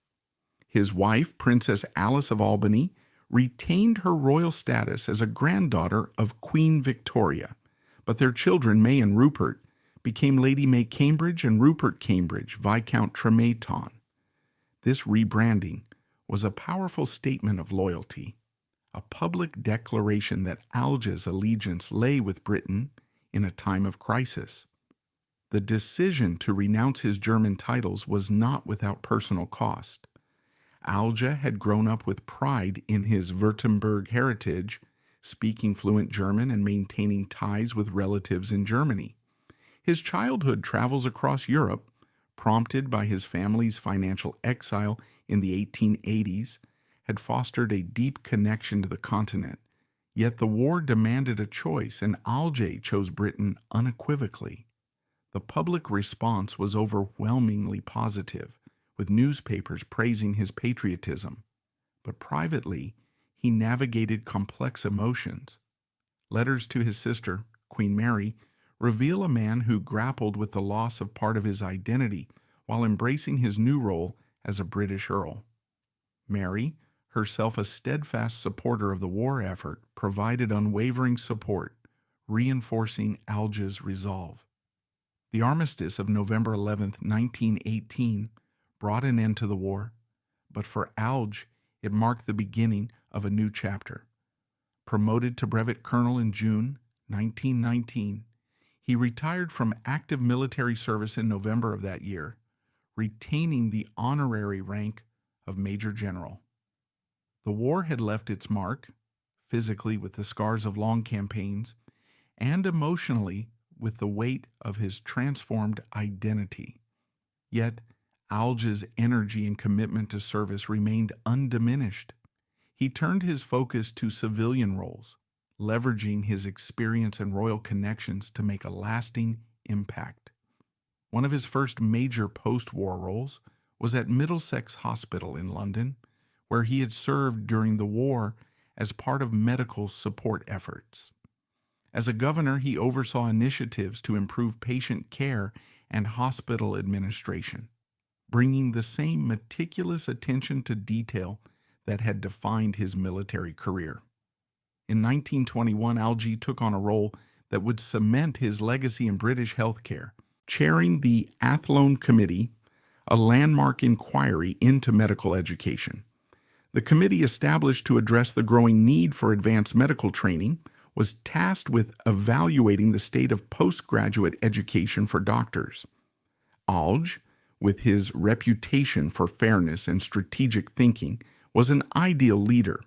His wife, Princess Alice of Albany, retained her royal status as a granddaughter of Queen Victoria, but their children, May and Rupert, became Lady May Cambridge and Rupert Cambridge, Viscount Tremetton. This rebranding was a powerful statement of loyalty, a public declaration that Alge's allegiance lay with Britain in a time of crisis. The decision to renounce his German titles was not without personal cost. Alge had grown up with pride in his Württemberg heritage, speaking fluent German and maintaining ties with relatives in Germany. His childhood travels across Europe, prompted by his family's financial exile in the 1880s, had fostered a deep connection to the continent. Yet the war demanded a choice, and Alge chose Britain unequivocally. The public response was overwhelmingly positive, with newspapers praising his patriotism. But privately, he navigated complex emotions. Letters to his sister, Queen Mary, reveal a man who grappled with the loss of part of his identity while embracing his new role as a British Earl. Mary, herself a steadfast supporter of the war effort, provided unwavering support, reinforcing Alge's resolve. The armistice of November 11, 1918, brought an end to the war, but for Alge, it marked the beginning of a new chapter. Promoted to brevet colonel in June 1919, he retired from active military service in November of that year, retaining the honorary rank of Major General. The war had left its mark, physically with the scars of long campaigns, and emotionally with the weight of his transformed identity. Yet, Alge's energy and commitment to service remained undiminished. He turned his focus to civilian roles, leveraging his experience and royal connections to make a lasting impact. One of his first major post-war roles was at Middlesex Hospital in London, where he had served during the war as part of medical support efforts. As a governor, he oversaw initiatives to improve patient care and hospital administration, bringing the same meticulous attention to detail that had defined his military career. In 1921, Alge took on a role that would cement his legacy in British healthcare, chairing the Athlone Committee, a landmark inquiry into medical education. The committee, established to address the growing need for advanced medical training, was tasked with evaluating the state of postgraduate education for doctors. Alge, with his reputation for fairness and strategic thinking, was an ideal leader.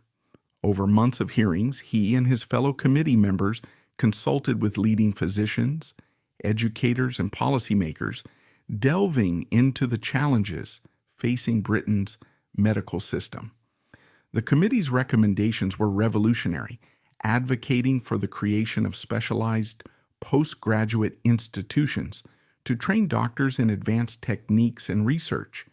Over months of hearings, he and his fellow committee members consulted with leading physicians, educators, and policymakers, delving into the challenges facing Britain's medical system. The committee's recommendations were revolutionary, advocating for the creation of specialized postgraduate institutions to train doctors in advanced techniques and research.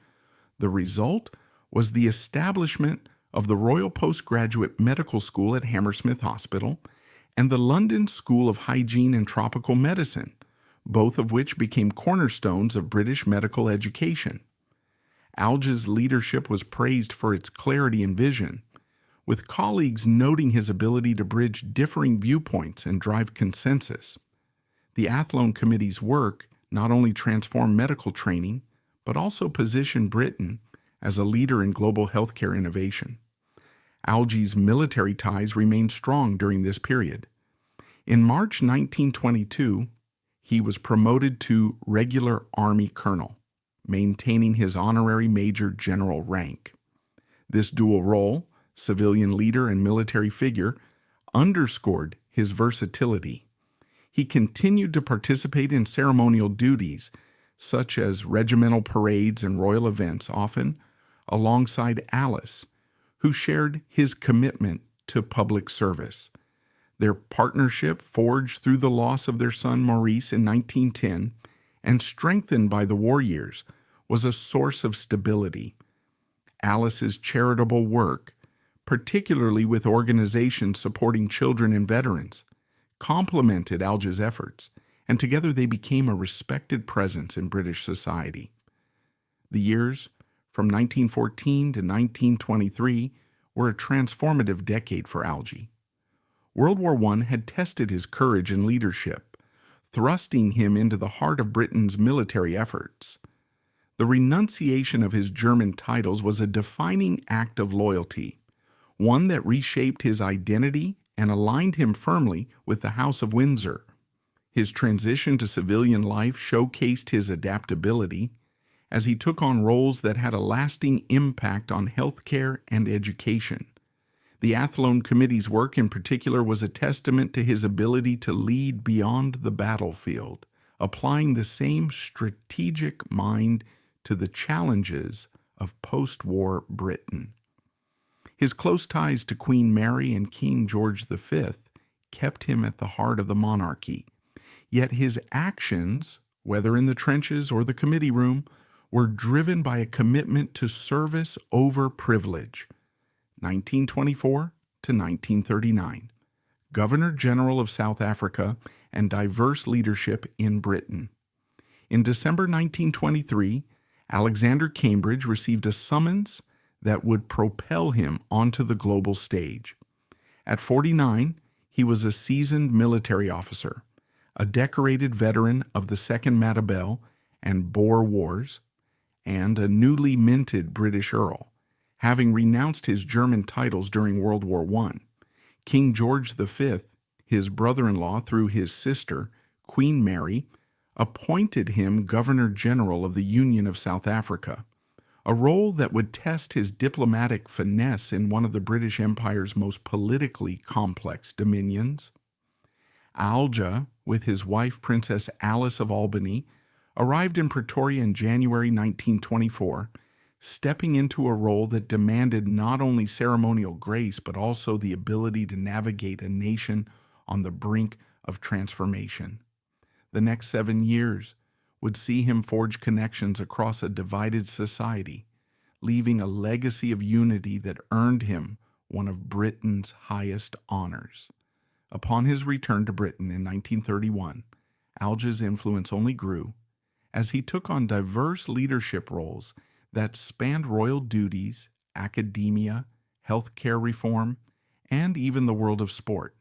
The result was the establishment of the Royal Postgraduate Medical School at Hammersmith Hospital and the London School of Hygiene and Tropical Medicine, both of which became cornerstones of British medical education. Alge's leadership was praised for its clarity and vision, with colleagues noting his ability to bridge differing viewpoints and drive consensus. The Athlone Committee's work not only transformed medical training, but also positioned Britain as a leader in global healthcare innovation. Alge's military ties remained strong during this period. In March 1922, he was promoted to regular Army colonel, maintaining his honorary major general rank. This dual role, civilian leader and military figure, underscored his versatility. He continued to participate in ceremonial duties, such as regimental parades and royal events, often alongside Alice, who shared his commitment to public service. Their partnership, forged through the loss of their son Maurice in 1910 and strengthened by the war years, was a source of stability. Alice's charitable work, particularly with organizations supporting children and veterans, complemented Alge's efforts, and together they became a respected presence in British society. The years from 1914 to 1923 were a transformative decade for Alge. World War I had tested his courage and leadership, thrusting him into the heart of Britain's military efforts. The renunciation of his German titles was a defining act of loyalty, one that reshaped his identity and aligned him firmly with the House of Windsor. His transition to civilian life showcased his adaptability as he took on roles that had a lasting impact on healthcare and education. The Athlone Committee's work in particular was a testament to his ability to lead beyond the battlefield, applying the same strategic mind to the challenges of post-war Britain. His close ties to Queen Mary and King George V kept him at the heart of the monarchy, yet his actions, whether in the trenches or the committee room, were driven by a commitment to service over privilege. 1924 to 1939, Governor General of South Africa and diverse leadership in Britain. In December 1923, Alexander Cambridge received a summons that would propel him onto the global stage. At 49, he was a seasoned military officer, a decorated veteran of the Second Matabele and Boer Wars, and a newly minted British Earl, having renounced his German titles during World War I. King George V, his brother-in-law through his sister, Queen Mary, appointed him Governor-General of the Union of South Africa, a role that would test his diplomatic finesse in one of the British Empire's most politically complex dominions. Alge, with his wife Princess Alice of Albany, arrived in Pretoria in January 1924, stepping into a role that demanded not only ceremonial grace but also the ability to navigate a nation on the brink of transformation. The next 7 years would see him forge connections across a divided society, leaving a legacy of unity that earned him one of Britain's highest honors. Upon his return to Britain in 1931, Alge's influence only grew as he took on diverse leadership roles that spanned royal duties, academia, healthcare reform, and even the world of sport,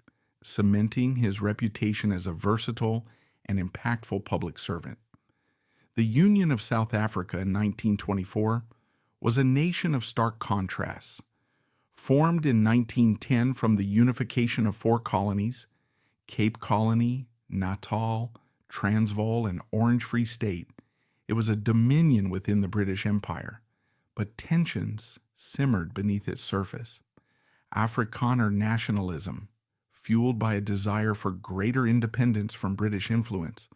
cementing his reputation as a versatile and impactful public servant. The Union of South Africa in 1924 was a nation of stark contrasts. Formed in 1910 from the unification of 4 colonies, Cape Colony, Natal, Transvaal, and Orange Free State, it was a dominion within the British Empire, but tensions simmered beneath its surface. Afrikaner nationalism, fueled by a desire for greater independence from British influence,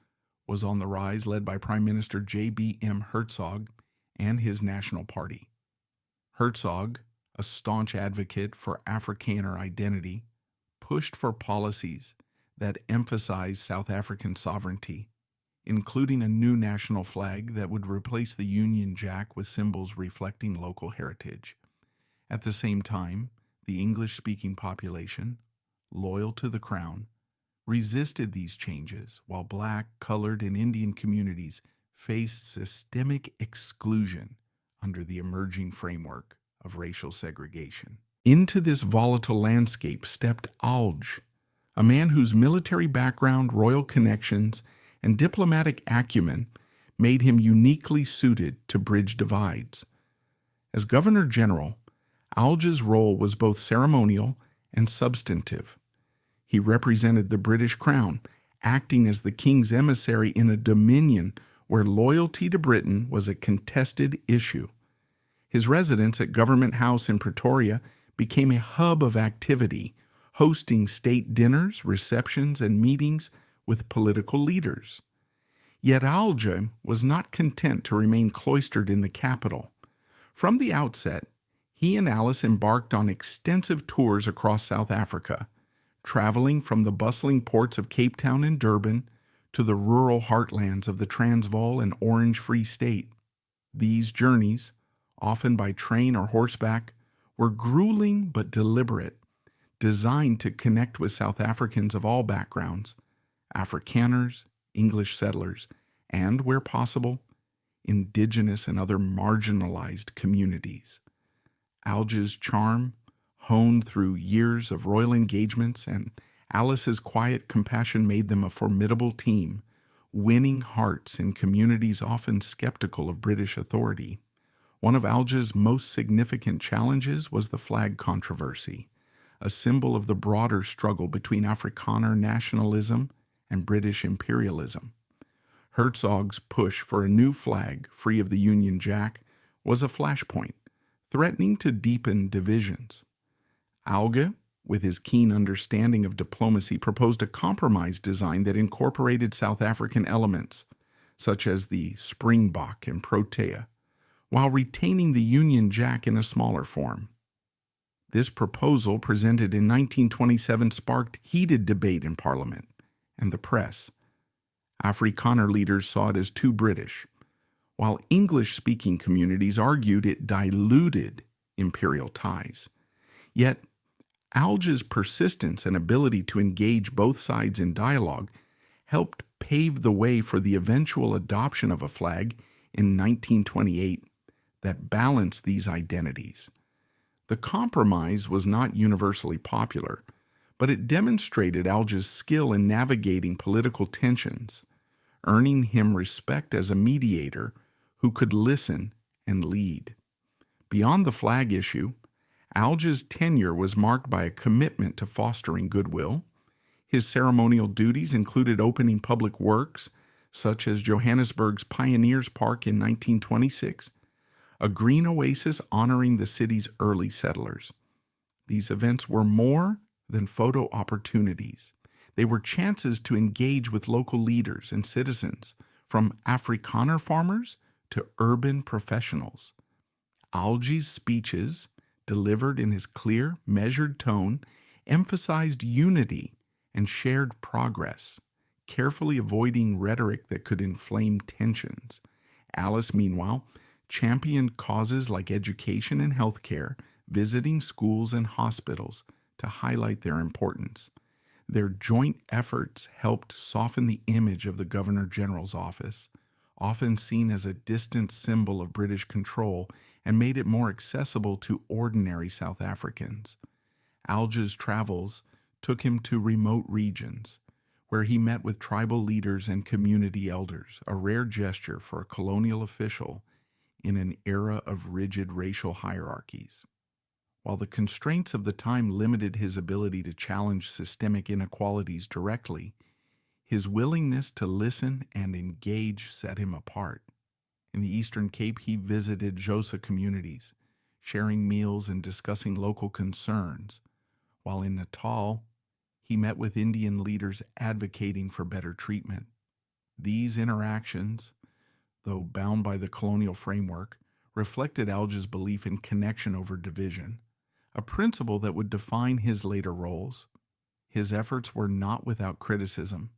was on the rise, led by Prime Minister J.B.M. Herzog and his National Party. Herzog, a staunch advocate for Afrikaner identity, pushed for policies that emphasized South African sovereignty, including a new national flag that would replace the Union Jack with symbols reflecting local heritage. At the same time, the English-speaking population, loyal to the Crown, resisted these changes, while Black, colored, and Indian communities faced systemic exclusion under the emerging framework of racial segregation. Into this volatile landscape stepped Alge, a man whose military background, royal connections, and diplomatic acumen made him uniquely suited to bridge divides. As Governor General, Alge's role was both ceremonial and substantive. He represented the British Crown, acting as the king's emissary in a dominion where loyalty to Britain was a contested issue. His residence at Government House in Pretoria became a hub of activity, hosting state dinners, receptions, and meetings with political leaders. Yet Alge was not content to remain cloistered in the capital. From the outset, he and Alice embarked on extensive tours across South Africa, traveling from the bustling ports of Cape Town and Durban to the rural heartlands of the Transvaal and Orange Free State. These journeys, often by train or horseback, were grueling but deliberate, designed to connect with South Africans of all backgrounds, Afrikaners, English settlers, and, where possible, indigenous and other marginalized communities. Alge's charm, honed through years of royal engagements, and Alice's quiet compassion made them a formidable team, winning hearts in communities often skeptical of British authority. One of Alge's most significant challenges was the flag controversy, a symbol of the broader struggle between Afrikaner nationalism and British imperialism. Herzog's push for a new flag free of the Union Jack was a flashpoint, threatening to deepen divisions. Alge, with his keen understanding of diplomacy, proposed a compromise design that incorporated South African elements, such as the springbok and protea, while retaining the Union Jack in a smaller form. This proposal, presented in 1927, sparked heated debate in Parliament and the press. Afrikaner leaders saw it as too British, while English-speaking communities argued it diluted imperial ties. Yet, Alge's persistence and ability to engage both sides in dialogue helped pave the way for the eventual adoption of a flag in 1928 that balanced these identities. The compromise was not universally popular, but it demonstrated Alge's skill in navigating political tensions, earning him respect as a mediator who could listen and lead. Beyond the flag issue, Alge's tenure was marked by a commitment to fostering goodwill. His ceremonial duties included opening public works, such as Johannesburg's Pioneers Park in 1926, a green oasis honoring the city's early settlers. These events were more than photo opportunities. They were chances to engage with local leaders and citizens, from Afrikaner farmers to urban professionals. Alge's speeches, delivered in his clear, measured tone, emphasized unity and shared progress, carefully avoiding rhetoric that could inflame tensions. Alice, meanwhile, championed causes like education and healthcare, visiting schools and hospitals to highlight their importance. Their joint efforts helped soften the image of the Governor General's office, often seen as a distant symbol of British control, and made it more accessible to ordinary South Africans. Alge's travels took him to remote regions, where he met with tribal leaders and community elders, a rare gesture for a colonial official in an era of rigid racial hierarchies. While the constraints of the time limited his ability to challenge systemic inequalities directly, his willingness to listen and engage set him apart. In the Eastern Cape, he visited Xhosa communities, sharing meals and discussing local concerns, while in Natal, he met with Indian leaders advocating for better treatment. These interactions, though bound by the colonial framework, reflected Alge's belief in connection over division, a principle that would define his later roles. His efforts were not without criticism.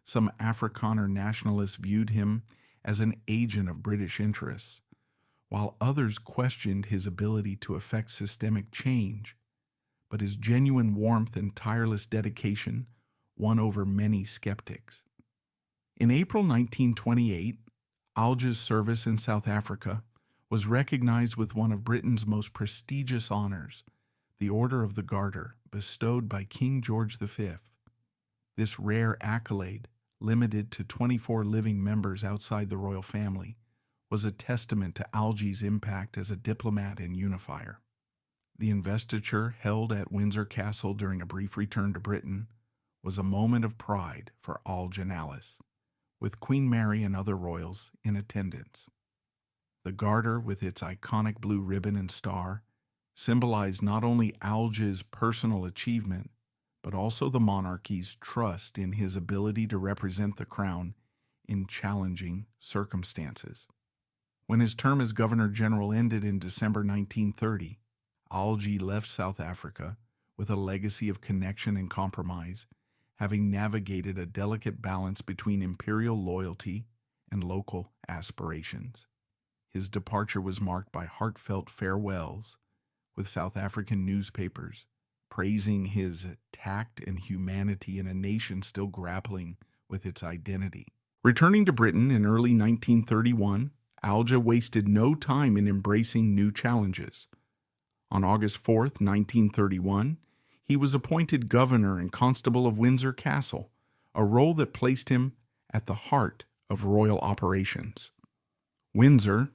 Some Afrikaner nationalists viewed him as an agent of British interests, while others questioned his ability to effect systemic change. But his genuine warmth and tireless dedication won over many skeptics. In April 1928, Alge's service in South Africa was recognized with one of Britain's most prestigious honors, the Order of the Garter, bestowed by King George V. This rare accolade, limited to 24 living members outside the royal family, was a testament to Alge's impact as a diplomat and unifier. The investiture, held at Windsor Castle during a brief return to Britain, was a moment of pride for Alge and Alice, with Queen Mary and other royals in attendance. The Garter, with its iconic blue ribbon and star, symbolized not only Alge's personal achievement, but also the monarchy's trust in his ability to represent the crown in challenging circumstances. When his term as Governor-General ended in December 1930, Alge left South Africa with a legacy of connection and compromise, having navigated a delicate balance between imperial loyalty and local aspirations. His departure was marked by heartfelt farewells, with South African newspapers praising his tact and humanity in a nation still grappling with its identity. Returning to Britain in early 1931, Alge wasted no time in embracing new challenges. On August 4, 1931, he was appointed governor and constable of Windsor Castle, a role that placed him at the heart of royal operations. Windsor,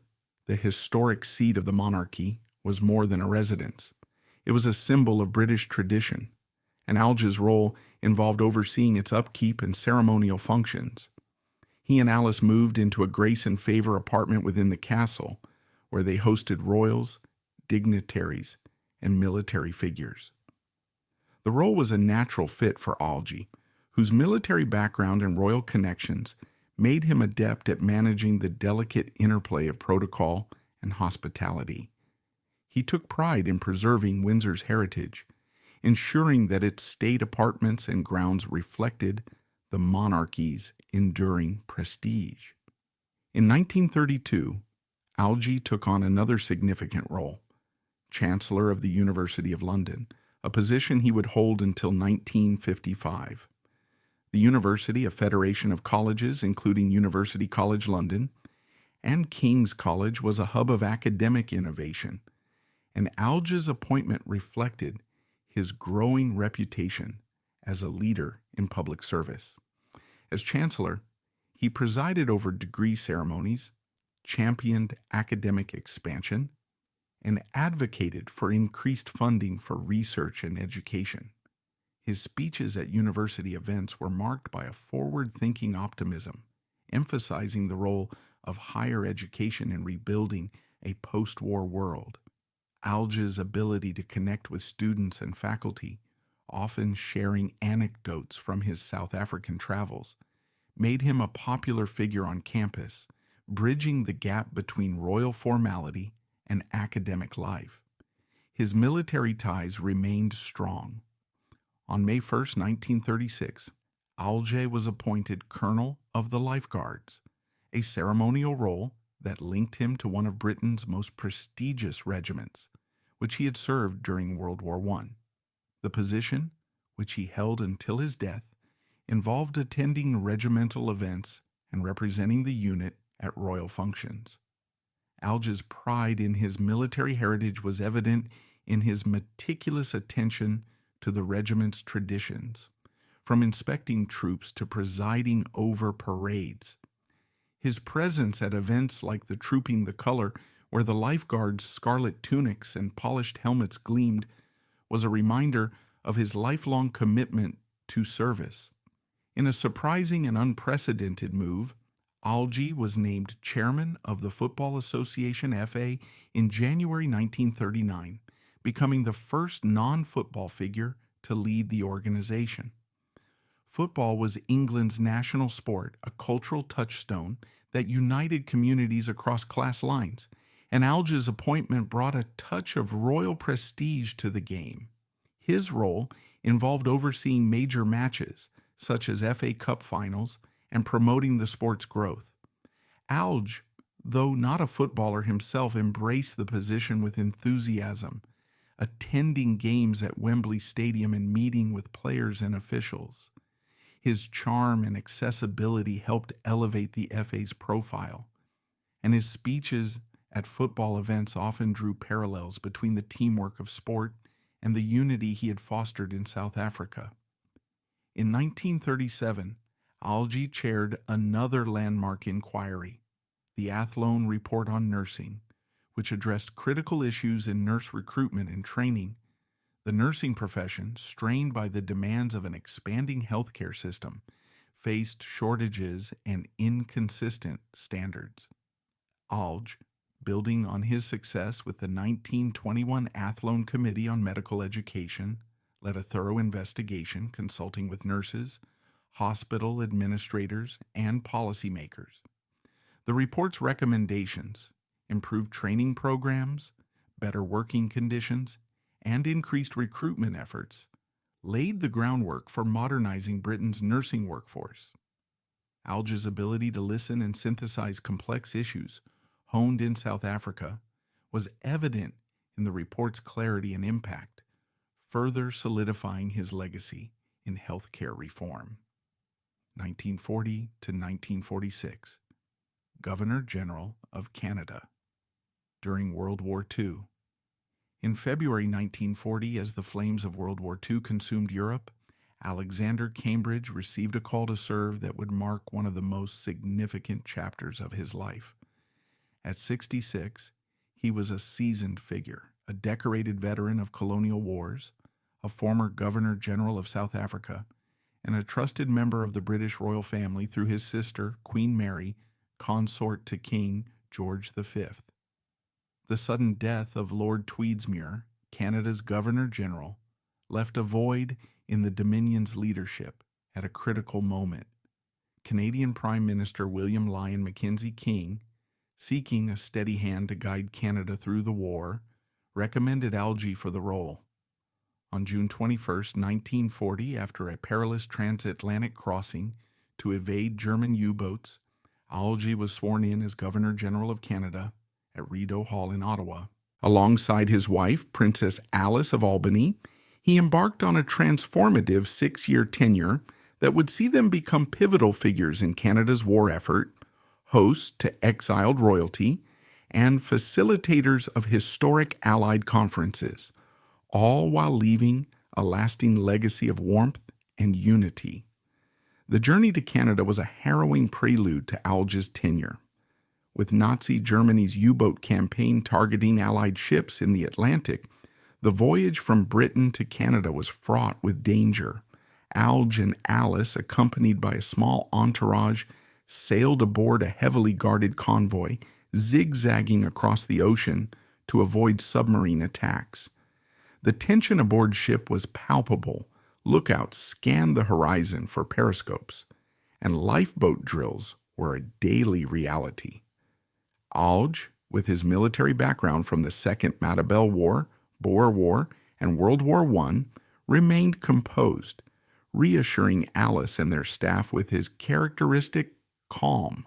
the historic seat of the monarchy, was more than a residence. It was a symbol of British tradition, and Alge's role involved overseeing its upkeep and ceremonial functions. He and Alice moved into a grace and favor apartment within the castle, where they hosted royals, dignitaries, and military figures. The role was a natural fit for Alge, whose military background and royal connections made him adept at managing the delicate interplay of protocol and hospitality. He took pride in preserving Windsor's heritage, ensuring that its state apartments and grounds reflected the monarchy's enduring prestige. In 1932, Alge took on another significant role, Chancellor of the University of London, a position he would hold until 1955. The university, a federation of colleges including University College London and King's College, was a hub of academic innovation, and Alge's appointment reflected his growing reputation as a leader in public service. As Chancellor, he presided over degree ceremonies, championed academic expansion, and advocated for increased funding for research and education. His speeches at university events were marked by a forward-thinking optimism, emphasizing the role of higher education in rebuilding a post-war world. Alge's ability to connect with students and faculty, often sharing anecdotes from his South African travels, made him a popular figure on campus, bridging the gap between royal formality and academic life. His military ties remained strong. On May 1, 1936, Alge was appointed Colonel of the Life Guards, a ceremonial role that linked him to one of Britain's most prestigious regiments, which he had served during World War I. The position, which he held until his death, involved attending regimental events and representing the unit at royal functions. Alge's pride in his military heritage was evident in his meticulous attention to the regiment's traditions, from inspecting troops to presiding over parades. His presence at events like the Trooping the Color, where the lifeguards' scarlet tunics and polished helmets gleamed, was a reminder of his lifelong commitment to service. In a surprising and unprecedented move, Alge was named chairman of the Football Association FA in January 1939, becoming the first non-football figure to lead the organization. Football was England's national sport, a cultural touchstone that united communities across class lines, and Alge's appointment brought a touch of royal prestige to the game. His role involved overseeing major matches, such as FA Cup finals, and promoting the sport's growth. Alge, though not a footballer himself, embraced the position with enthusiasm, attending games at Wembley Stadium and meeting with players and officials. His charm and accessibility helped elevate the FA's profile, and his speeches at football events often drew parallels between the teamwork of sport and the unity he had fostered in South Africa. In 1937, Alge chaired another landmark inquiry, the Athlone Report on Nursing, which addressed critical issues in nurse recruitment and training. The nursing profession, strained by the demands of an expanding healthcare system, faced shortages and inconsistent standards. Alge, building on his success with the 1921 Athlone Committee on Medical Education, led a thorough investigation consulting with nurses, hospital administrators, and policymakers. The report's recommendations: improved training programs, better working conditions, and increased recruitment efforts, laid the groundwork for modernizing Britain's nursing workforce. Alge's ability to listen and synthesize complex issues, honed in South Africa, was evident in the report's clarity and impact, further solidifying his legacy in healthcare reform. 1940 to 1946, Governor General of Canada. During World War II. In February 1940, as the flames of World War II consumed Europe, Alexander Cambridge received a call to serve that would mark one of the most significant chapters of his life. At 66, he was a seasoned figure, a decorated veteran of colonial wars, a former Governor General of South Africa, and a trusted member of the British royal family through his sister, Queen Mary, consort to King George V. The sudden death of Lord Tweedsmuir, Canada's Governor-General, left a void in the Dominion's leadership at a critical moment. Canadian Prime Minister William Lyon Mackenzie King, seeking a steady hand to guide Canada through the war, recommended Alge for the role. On June 21, 1940, after a perilous transatlantic crossing to evade German U-boats, Alge was sworn in as Governor-General of Canada at Rideau Hall in Ottawa. Alongside his wife, Princess Alice of Albany, he embarked on a transformative 6-year tenure that would see them become pivotal figures in Canada's war effort, hosts to exiled royalty, and facilitators of historic Allied conferences, all while leaving a lasting legacy of warmth and unity. The journey to Canada was a harrowing prelude to Alge's tenure. With Nazi Germany's U-boat campaign targeting Allied ships in the Atlantic, the voyage from Britain to Canada was fraught with danger. Alge and Alice, accompanied by a small entourage, sailed aboard a heavily guarded convoy, zigzagging across the ocean to avoid submarine attacks. The tension aboard ship was palpable. Lookouts scanned the horizon for periscopes, and lifeboat drills were a daily reality. Alge, with his military background from the Second Matabele War, Boer War, and World War I, remained composed, reassuring Alice and their staff with his characteristic calm.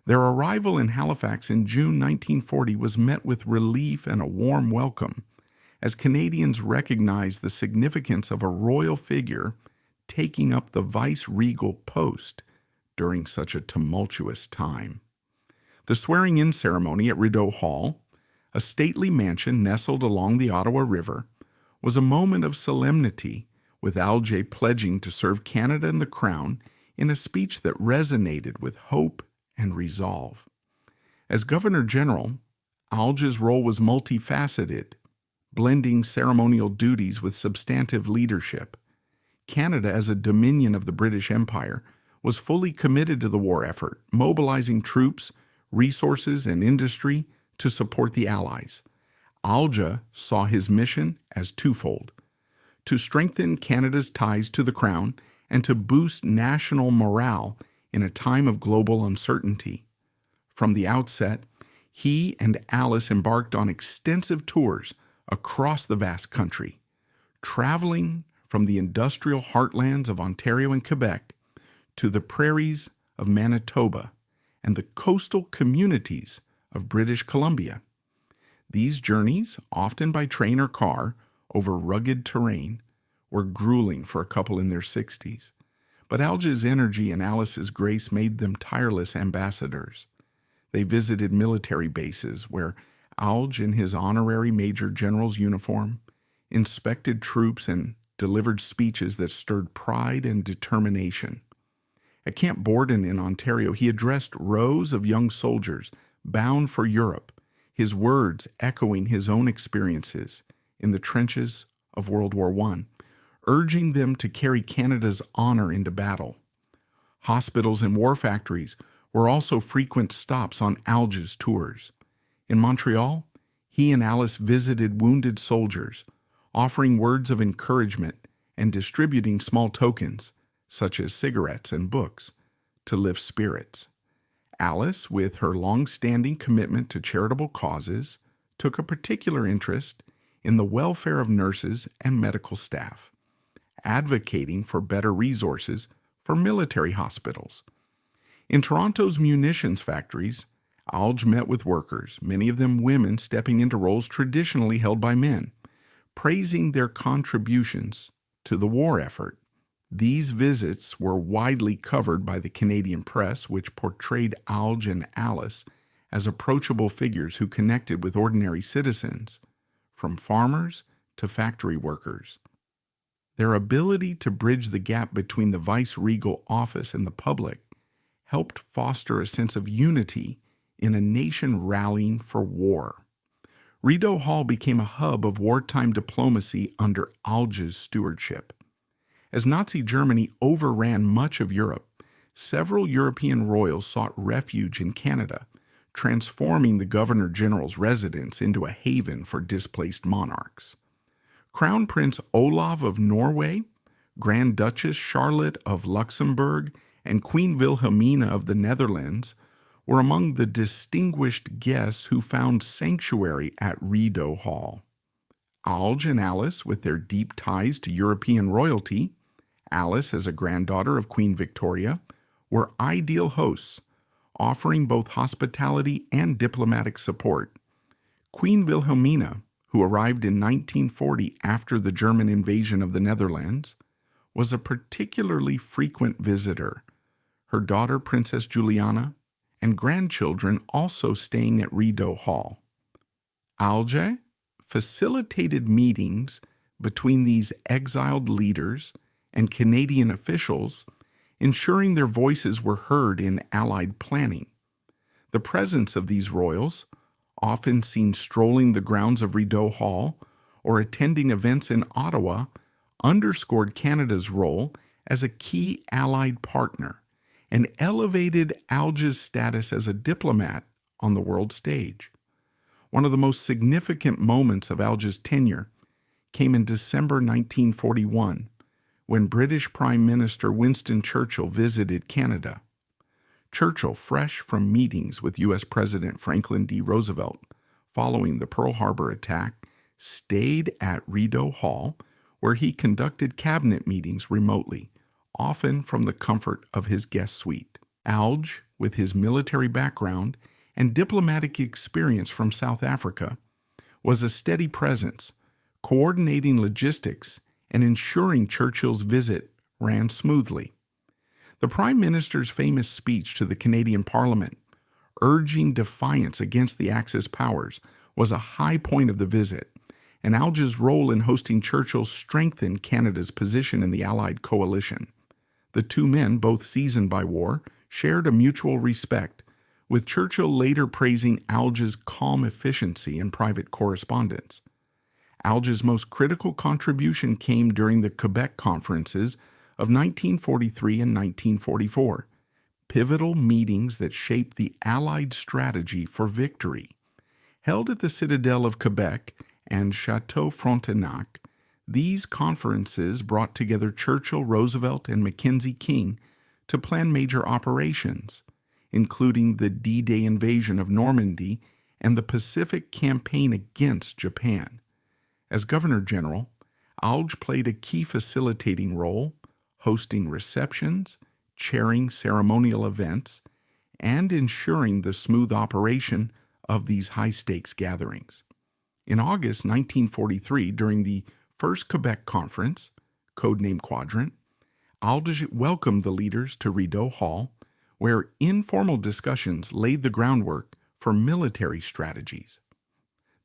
Their arrival in Halifax in June 1940 was met with relief and a warm welcome, as Canadians recognized the significance of a royal figure taking up the vice-regal post during such a tumultuous time. The swearing-in ceremony at Rideau Hall, a stately mansion nestled along the Ottawa River, was a moment of solemnity, with Alge pledging to serve Canada and the Crown in a speech that resonated with hope and resolve. As Governor-General, Alge's role was multifaceted, blending ceremonial duties with substantive leadership. Canada, as a dominion of the British Empire, was fully committed to the war effort, mobilizing troops, resources, and industry to support the Allies. Alge saw his mission as twofold: to strengthen Canada's ties to the Crown and to boost national morale in a time of global uncertainty. From the outset, he and Alice embarked on extensive tours across the vast country, traveling from the industrial heartlands of Ontario and Quebec to the prairies of Manitoba and the coastal communities of British Columbia. These journeys, often by train or car over rugged terrain, were grueling for a couple in their 60s. But Alge's energy and Alice's grace made them tireless ambassadors. They visited military bases where Alge, in his honorary Major General's uniform, inspected troops and delivered speeches that stirred pride and determination. At Camp Borden in Ontario, he addressed rows of young soldiers bound for Europe, his words echoing his own experiences in the trenches of World War I, urging them to carry Canada's honor into battle. Hospitals and war factories were also frequent stops on Alge's tours. In Montreal, he and Alice visited wounded soldiers, offering words of encouragement and distributing small tokens, such as cigarettes and books, to lift spirits. Alice, with her long-standing commitment to charitable causes, took a particular interest in the welfare of nurses and medical staff, advocating for better resources for military hospitals. In Toronto's munitions factories, Alge met with workers, many of them women stepping into roles traditionally held by men, praising their contributions to the war effort. These visits were widely covered by the Canadian press, which portrayed Alge and Alice as approachable figures who connected with ordinary citizens, from farmers to factory workers. Their ability to bridge the gap between the vice-regal office and the public helped foster a sense of unity in a nation rallying for war. Rideau Hall became a hub of wartime diplomacy under Alge's stewardship. As Nazi Germany overran much of Europe, several European royals sought refuge in Canada, transforming the Governor-General's residence into a haven for displaced monarchs. Crown Prince Olav of Norway, Grand Duchess Charlotte of Luxembourg, and Queen Wilhelmina of the Netherlands were among the distinguished guests who found sanctuary at Rideau Hall. Alge and Alice, with their deep ties to European royalty, Alice as a granddaughter of Queen Victoria, were ideal hosts, offering both hospitality and diplomatic support. Queen Wilhelmina, who arrived in 1940 after the German invasion of the Netherlands, was a particularly frequent visitor, her daughter Princess Juliana and grandchildren also staying at Rideau Hall. Alge facilitated meetings between these exiled leaders and Canadian officials, ensuring their voices were heard in Allied planning. The presence of these royals, often seen strolling the grounds of Rideau Hall or attending events in Ottawa, underscored Canada's role as a key Allied partner and elevated Alge's status as a diplomat on the world stage. One of the most significant moments of Alge's tenure came in December 1941, when British Prime Minister Winston Churchill visited Canada. Churchill, fresh from meetings with U.S. President Franklin D. Roosevelt following the Pearl Harbor attack, stayed at Rideau Hall, where he conducted cabinet meetings remotely, often from the comfort of his guest suite. Alge, with his military background and diplomatic experience from South Africa, was a steady presence, coordinating logistics and ensuring Churchill's visit ran smoothly. The Prime Minister's famous speech to the Canadian Parliament, urging defiance against the Axis powers, was a high point of the visit, and Alge's role in hosting Churchill strengthened Canada's position in the Allied coalition. The two men, both seasoned by war, shared a mutual respect, with Churchill later praising Alge's calm efficiency in private correspondence. Alge's most critical contribution came during the Quebec conferences of 1943 and 1944, pivotal meetings that shaped the Allied strategy for victory. Held at the Citadel of Quebec and Chateau Frontenac, These conferences brought together Churchill, Roosevelt, and Mackenzie King to plan major operations, including the D-Day invasion of Normandy and the Pacific Campaign against Japan. As Governor General, Alge played a key facilitating role, hosting receptions, chairing ceremonial events, and ensuring the smooth operation of these high-stakes gatherings. In August 1943, during the First Quebec Conference, codenamed Quadrant, Alge welcomed the leaders to Rideau Hall, where informal discussions laid the groundwork for military strategies.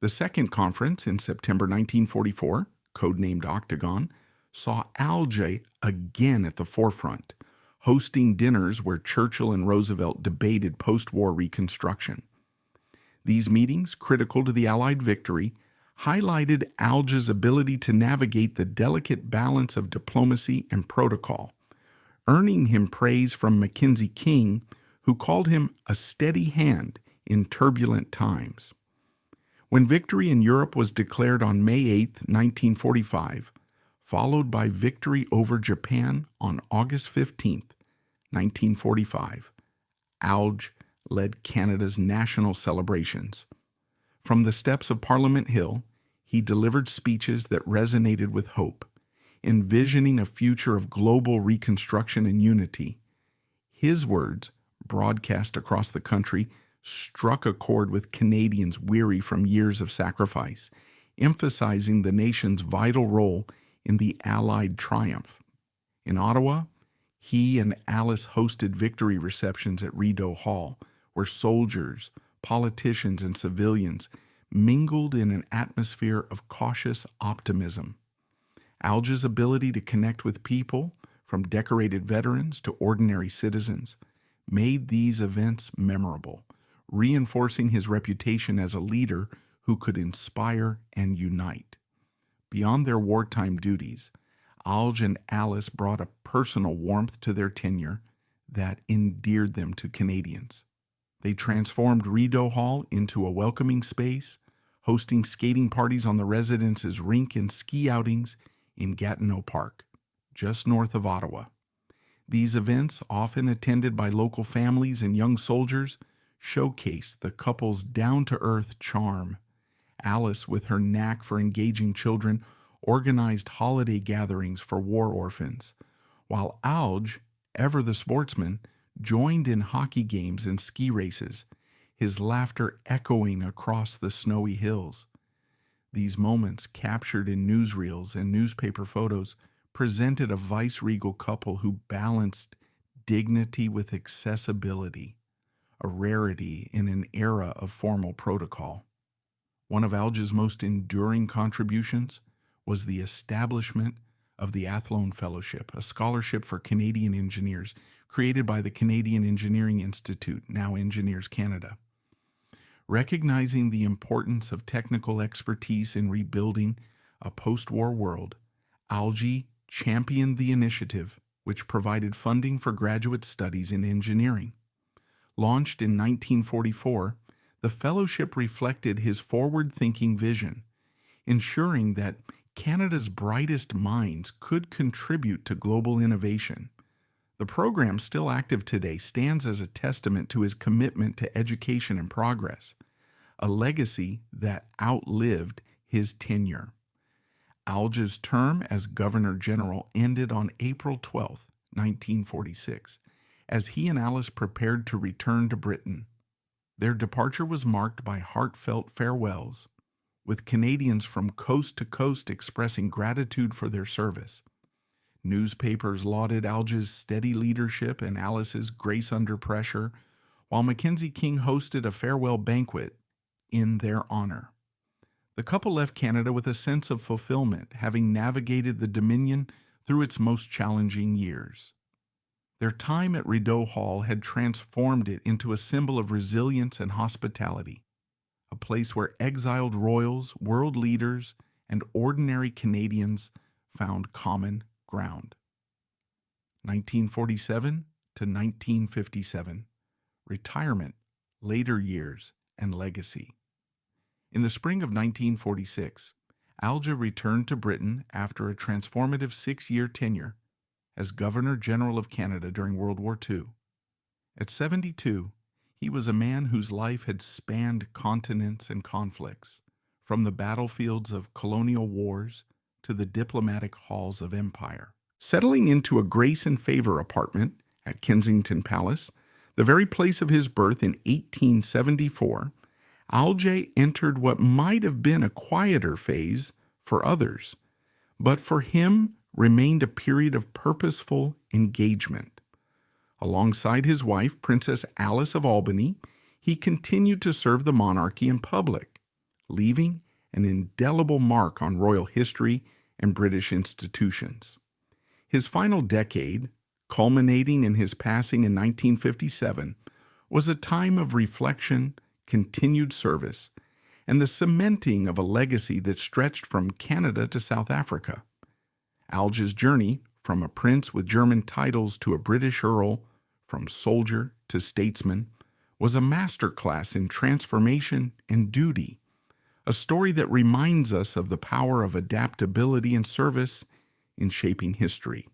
The second conference in September 1944, codenamed Octagon, saw Alge again at the forefront, hosting dinners where Churchill and Roosevelt debated post-war reconstruction. These meetings, critical to the Allied victory, highlighted Alge's ability to navigate the delicate balance of diplomacy and protocol, earning him praise from Mackenzie King, who called him a steady hand in turbulent times. When victory in Europe was declared on May 8, 1945, followed by victory over Japan on August 15, 1945, Alge led Canada's national celebrations. From the steps of Parliament Hill, he delivered speeches that resonated with hope, envisioning a future of global reconstruction and unity. His words, broadcast across the country, struck a chord with Canadians weary from years of sacrifice, emphasizing the nation's vital role in the Allied triumph. In Ottawa, he and Alice hosted victory receptions at Rideau Hall, where soldiers, politicians, and civilians mingled in an atmosphere of cautious optimism. Alge's ability to connect with people, from decorated veterans to ordinary citizens, made these events memorable, reinforcing his reputation as a leader who could inspire and unite. Beyond their wartime duties, Alge and Alice brought a personal warmth to their tenure that endeared them to Canadians. They transformed Rideau Hall into a welcoming space, hosting skating parties on the residence's rink and ski outings in Gatineau Park, just north of Ottawa. These events, often attended by local families and young soldiers, showcased the couple's down-to-earth charm. Alice, with her knack for engaging children, organized holiday gatherings for war orphans, while Alge, ever the sportsman, joined in hockey games and ski races, his laughter echoing across the snowy hills. These moments, captured in newsreels and newspaper photos, presented a vice-regal couple who balanced dignity with accessibility, a rarity in an era of formal protocol. One of Alge's most enduring contributions was the establishment of the Athlone Fellowship, a scholarship for Canadian engineers created by the Canadian Engineering Institute, now Engineers Canada. Recognizing the importance of technical expertise in rebuilding a post-war world, Alge championed the initiative, which provided funding for graduate studies in engineering. Launched in 1944, the fellowship reflected his forward-thinking vision, ensuring that Canada's brightest minds could contribute to global innovation. The program, still active today, stands as a testament to his commitment to education and progress, a legacy that outlived his tenure. Alge's term as Governor General ended on April 12, 1946, as he and Alice prepared to return to Britain. Their departure was marked by heartfelt farewells, with Canadians from coast to coast expressing gratitude for their service. Newspapers lauded Alge's steady leadership and Alice's grace under pressure, while Mackenzie King hosted a farewell banquet in their honor. The couple left Canada with a sense of fulfillment, having navigated the Dominion through its most challenging years. Their time at Rideau Hall had transformed it into a symbol of resilience and hospitality, a place where exiled royals, world leaders, and ordinary Canadians found common ground. 1947 to 1957, retirement, later years, and legacy. In the spring of 1946, Alge returned to Britain after a transformative 6-year tenure as Governor-General of Canada during World War II. At 72, he was a man whose life had spanned continents and conflicts, from the battlefields of colonial wars to the diplomatic halls of empire. Settling into a grace and favor apartment at Kensington Palace, the very place of his birth in 1874, Alge entered what might have been a quieter phase for others, but for him remained a period of purposeful engagement. Alongside his wife, Princess Alice of Albany, he continued to serve the monarchy in public, leaving an indelible mark on royal history and British institutions. His final decade, culminating in his passing in 1957, was a time of reflection, continued service, and the cementing of a legacy that stretched from Canada to South Africa. Alge's journey, from a prince with German titles to a British earl, from soldier to statesman, was a masterclass in transformation and duty, a story that reminds us of the power of adaptability and service in shaping history.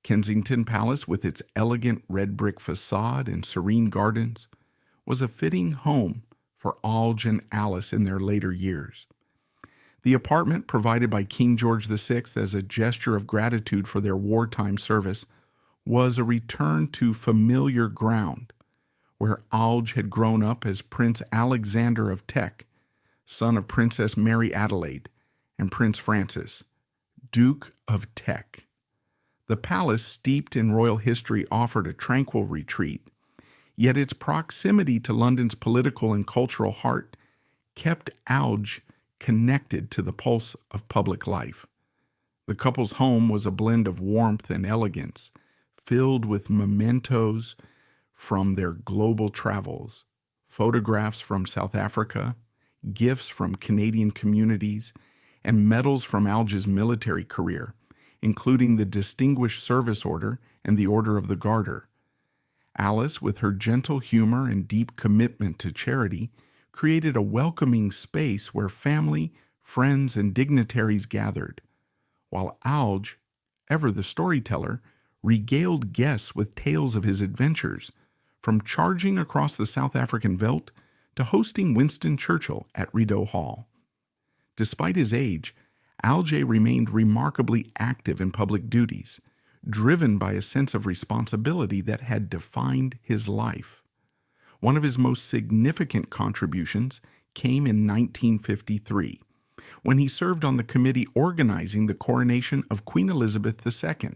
Kensington Palace, with its elegant red brick facade and serene gardens, was a fitting home for Alge and Alice in their later years. The apartment provided by King George VI as a gesture of gratitude for their wartime service was a return to familiar ground, where Alge had grown up as Prince Alexander of Teck, son of Princess Mary Adelaide, and Prince Francis, Duke of Teck. The palace, steeped in royal history, offered a tranquil retreat, yet its proximity to London's political and cultural heart kept Alge connected to the pulse of public life. The couple's home was a blend of warmth and elegance, filled with mementos from their global travels, photographs from South Africa, gifts from Canadian communities, and medals from Alge's military career, including the Distinguished Service Order and the Order of the Garter. Alice, with her gentle humor and deep commitment to charity, created a welcoming space where family, friends, and dignitaries gathered, while Alge, ever the storyteller, regaled guests with tales of his adventures, from charging across the South African veldt to hosting Winston Churchill at Rideau Hall. Despite his age, Alge remained remarkably active in public duties, driven by a sense of responsibility that had defined his life. One of his most significant contributions came in 1953, when he served on the committee organizing the coronation of Queen Elizabeth II.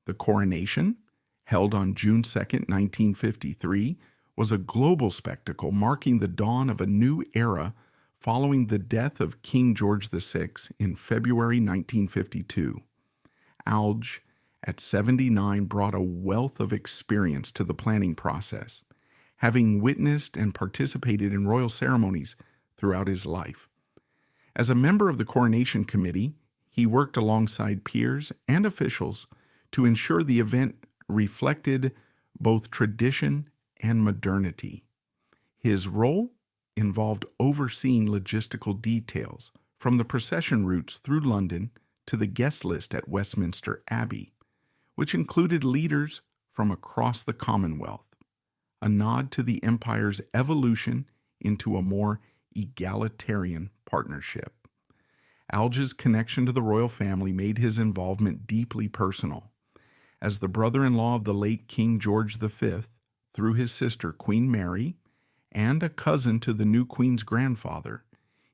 The coronation, held on June 2, 1953, was a global spectacle marking the dawn of a new era following the death of King George VI in February 1952. Alge, at 79, brought a wealth of experience to the planning process, having witnessed and participated in royal ceremonies throughout his life. As a member of the Coronation Committee, he worked alongside peers and officials to ensure the event reflected both tradition and modernity. His role involved overseeing logistical details, from the procession routes through London to the guest list at Westminster Abbey, which included leaders from across the Commonwealth, a nod to the empire's evolution into a more egalitarian partnership. Alge's connection to the royal family made his involvement deeply personal. As the brother-in-law of the late King George V, through his sister Queen Mary, and a cousin to the new queen's grandfather,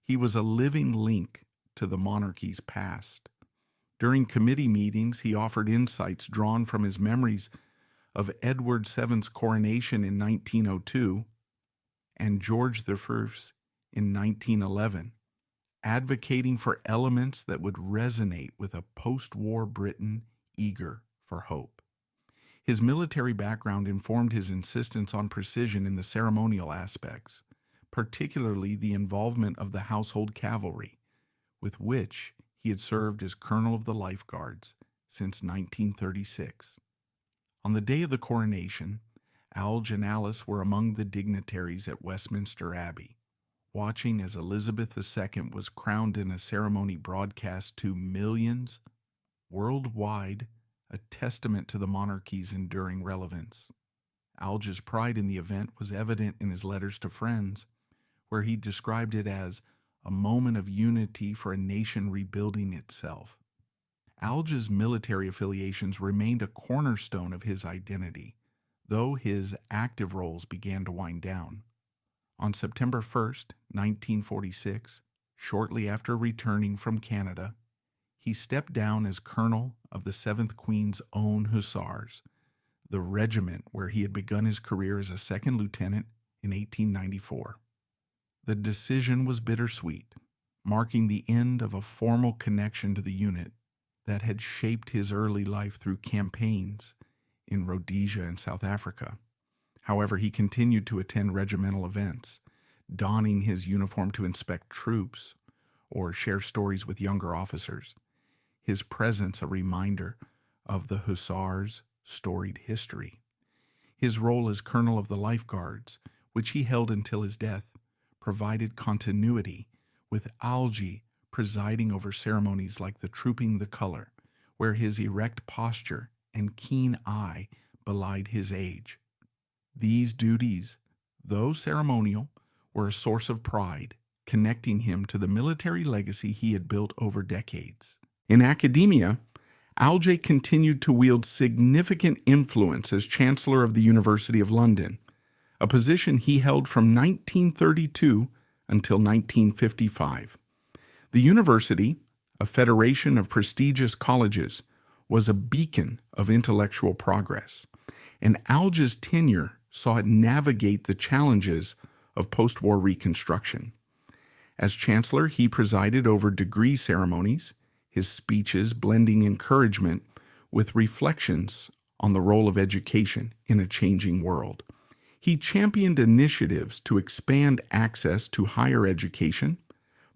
he was a living link to the monarchy's past. During committee meetings, he offered insights drawn from his memories of Edward VII's coronation in 1902 and George I in 1911, advocating for elements that would resonate with a post-war Britain eager for hope. His military background informed his insistence on precision in the ceremonial aspects, particularly the involvement of the household cavalry, with which he had served as colonel of the Life Guards since 1936. On the day of the coronation, Alge and Alice were among the dignitaries at Westminster Abbey, watching as Elizabeth II was crowned in a ceremony broadcast to millions worldwide, a testament to the monarchy's enduring relevance. Alge's pride in the event was evident in his letters to friends, where he described it as a moment of unity for a nation rebuilding itself. Alge's military affiliations remained a cornerstone of his identity, though his active roles began to wind down. On September 1st, 1946, shortly after returning from Canada, he stepped down as colonel of the 7th Queen's Own Hussars, the regiment where he had begun his career as a second lieutenant in 1894. The decision was bittersweet, marking the end of a formal connection to the unit that had shaped his early life through campaigns in Rhodesia and South Africa. However, he continued to attend regimental events, donning his uniform to inspect troops or share stories with younger officers, his presence a reminder of the Hussars' storied history. His role as colonel of the Life Guards, which he held until his death, provided continuity, with Alge presiding over ceremonies like the Trooping the Color, where his erect posture and keen eye belied his age. These duties, though ceremonial, were a source of pride, connecting him to the military legacy he had built over decades. In academia, Alge continued to wield significant influence as Chancellor of the University of London, a position he held from 1932 until 1955. The university, a federation of prestigious colleges, was a beacon of intellectual progress, and Alge's tenure saw it navigate the challenges of post-war reconstruction. As Chancellor, he presided over degree ceremonies, his speeches blending encouragement with reflections on the role of education in a changing world. He championed initiatives to expand access to higher education,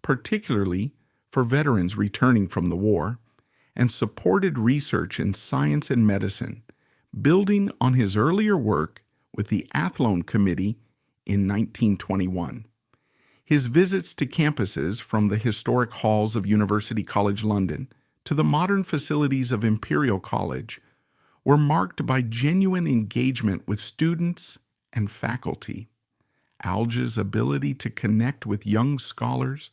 particularly for veterans returning from the war, and supported research in science and medicine, building on his earlier work with the Athlone Committee in 1921. His visits to campuses, from the historic halls of University College London to the modern facilities of Imperial College, were marked by genuine engagement with students and faculty. Alge's ability to connect with young scholars,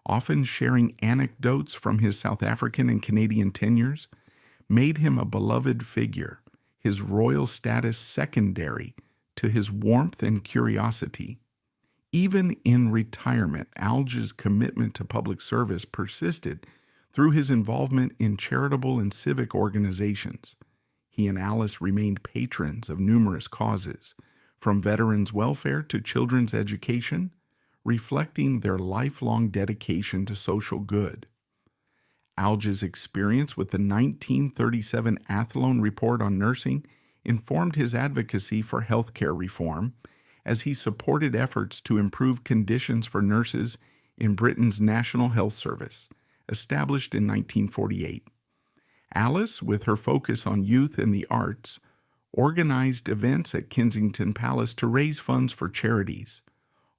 often sharing anecdotes from his South African and Canadian tenures, made him a beloved figure, his royal status secondary to his warmth and curiosity. Even in retirement, Alge's commitment to public service persisted through his involvement in charitable and civic organizations. He and Alice remained patrons of numerous causes, from veterans' welfare to children's education, reflecting their lifelong dedication to social good. Alge's experience with the 1937 Athlone Report on Nursing informed his advocacy for healthcare reform, as he supported efforts to improve conditions for nurses in Britain's National Health Service, established in 1948. Alice, with her focus on youth and the arts, organized events at Kensington Palace to raise funds for charities,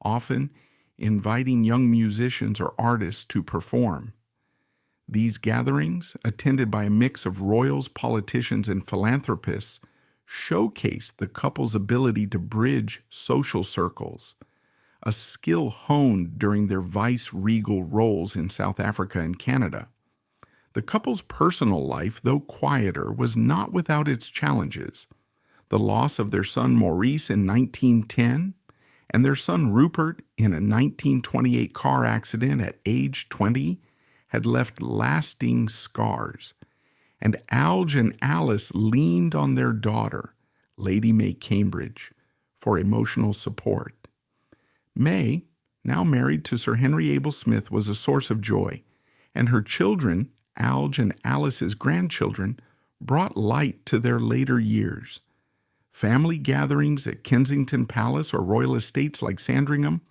often inviting young musicians or artists to perform. These gatherings, attended by a mix of royals, politicians, and philanthropists, showcased the couple's ability to bridge social circles, a skill honed during their vice-regal roles in South Africa and Canada. The couple's personal life, though quieter, was not without its challenges. The loss of their son Maurice in 1910 and their son Rupert in a 1928 car accident at age 20 had left lasting scars, and Alge and Alice leaned on their daughter, Lady May Cambridge, for emotional support. May, now married to Sir Henry Abel Smith, was a source of joy, and her children, Alge and Alice's grandchildren, brought light to their later years. Family gatherings at Kensington Palace or royal estates like Sandringham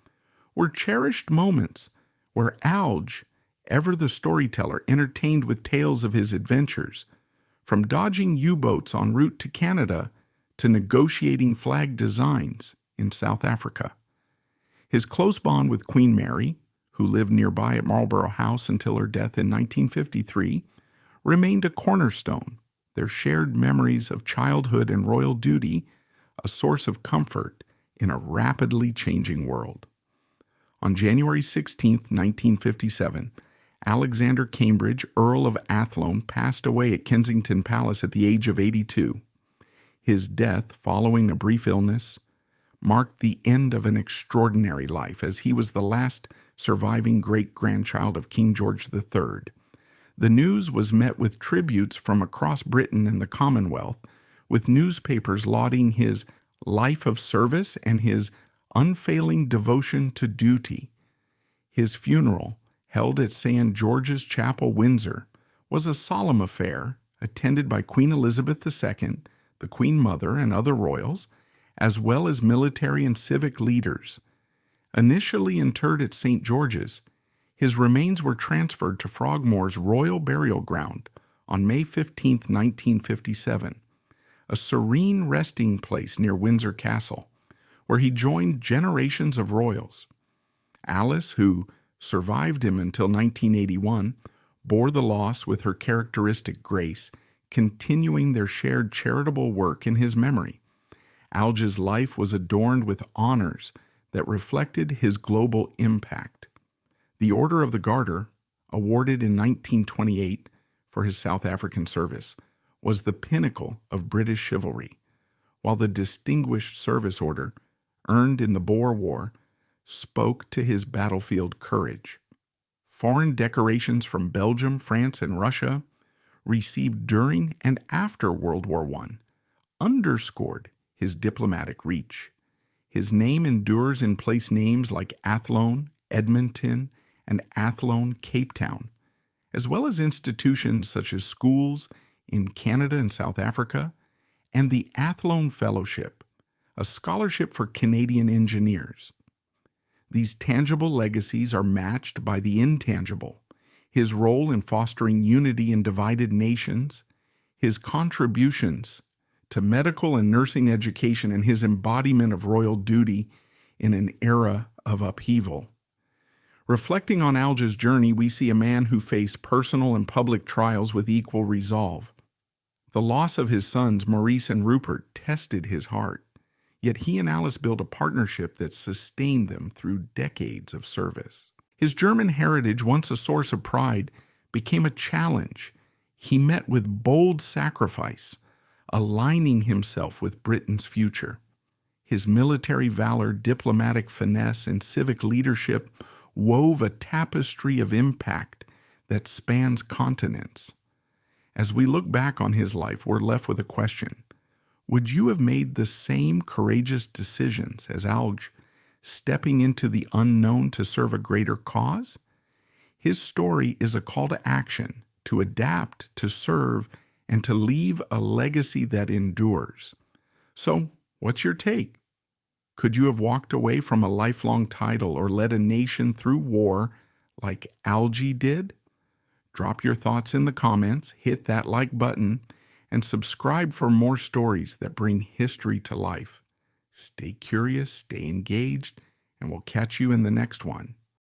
were cherished moments where Alge, ever the storyteller, entertained with tales of his adventures, from dodging U-boats en route to Canada to negotiating flag designs in South Africa. His close bond with Queen Mary, who lived nearby at Marlborough House until her death in 1953, remained a cornerstone, their shared memories of childhood and royal duty a source of comfort in a rapidly changing world. On January 16, 1957, Alexander Cambridge, Earl of Athlone, passed away at Kensington Palace at the age of 82. His death, following a brief illness, marked the end of an extraordinary life, as he was the last surviving great-grandchild of King George III. The news was met with tributes from across Britain and the Commonwealth, with newspapers lauding his life of service and his unfailing devotion to duty. His funeral, held at St. George's Chapel, Windsor, was a solemn affair attended by Queen Elizabeth II, the Queen Mother, and other royals, as well as military and civic leaders. Initially interred at St. George's, his remains were transferred to Frogmore's Royal Burial Ground on May 15, 1957, a serene resting place near Windsor Castle, where he joined generations of royals. Alice, who survived him until 1981, bore the loss with her characteristic grace, continuing their shared charitable work in his memory. Alge's life was adorned with honors that reflected his global impact. The Order of the Garter, awarded in 1928 for his South African service, was the pinnacle of British chivalry, while the Distinguished Service Order, earned in the Boer War, spoke to his battlefield courage. Foreign decorations from Belgium, France, and Russia, received during and after World War I, underscored his diplomatic reach. His name endures in place names like Athlone, Edmonton, and Athlone, Cape Town, as well as institutions such as schools in Canada and South Africa, and the Athlone Fellowship, a scholarship for Canadian engineers. These tangible legacies are matched by the intangible, his role in fostering unity in divided nations, his contributions to medical and nursing education, and his embodiment of royal duty in an era of upheaval. Reflecting on Alge's journey, we see a man who faced personal and public trials with equal resolve. The loss of his sons, Maurice and Rupert, tested his heart, yet he and Alice built a partnership that sustained them through decades of service. His German heritage, once a source of pride, became a challenge. He met with bold sacrifice, aligning himself with Britain's future. His military valor, diplomatic finesse, and civic leadership wove a tapestry of impact that spans continents. As we look back on his life, we're left with a question. Would you have made the same courageous decisions as Alge, stepping into the unknown to serve a greater cause? His story is a call to action, to adapt, to serve, and to leave a legacy that endures. So, what's your take? Could you have walked away from a lifelong title or led a nation through war like Alge did? Drop your thoughts in the comments, hit that like button, and subscribe for more stories that bring history to life. Stay curious, stay engaged, and we'll catch you in the next one.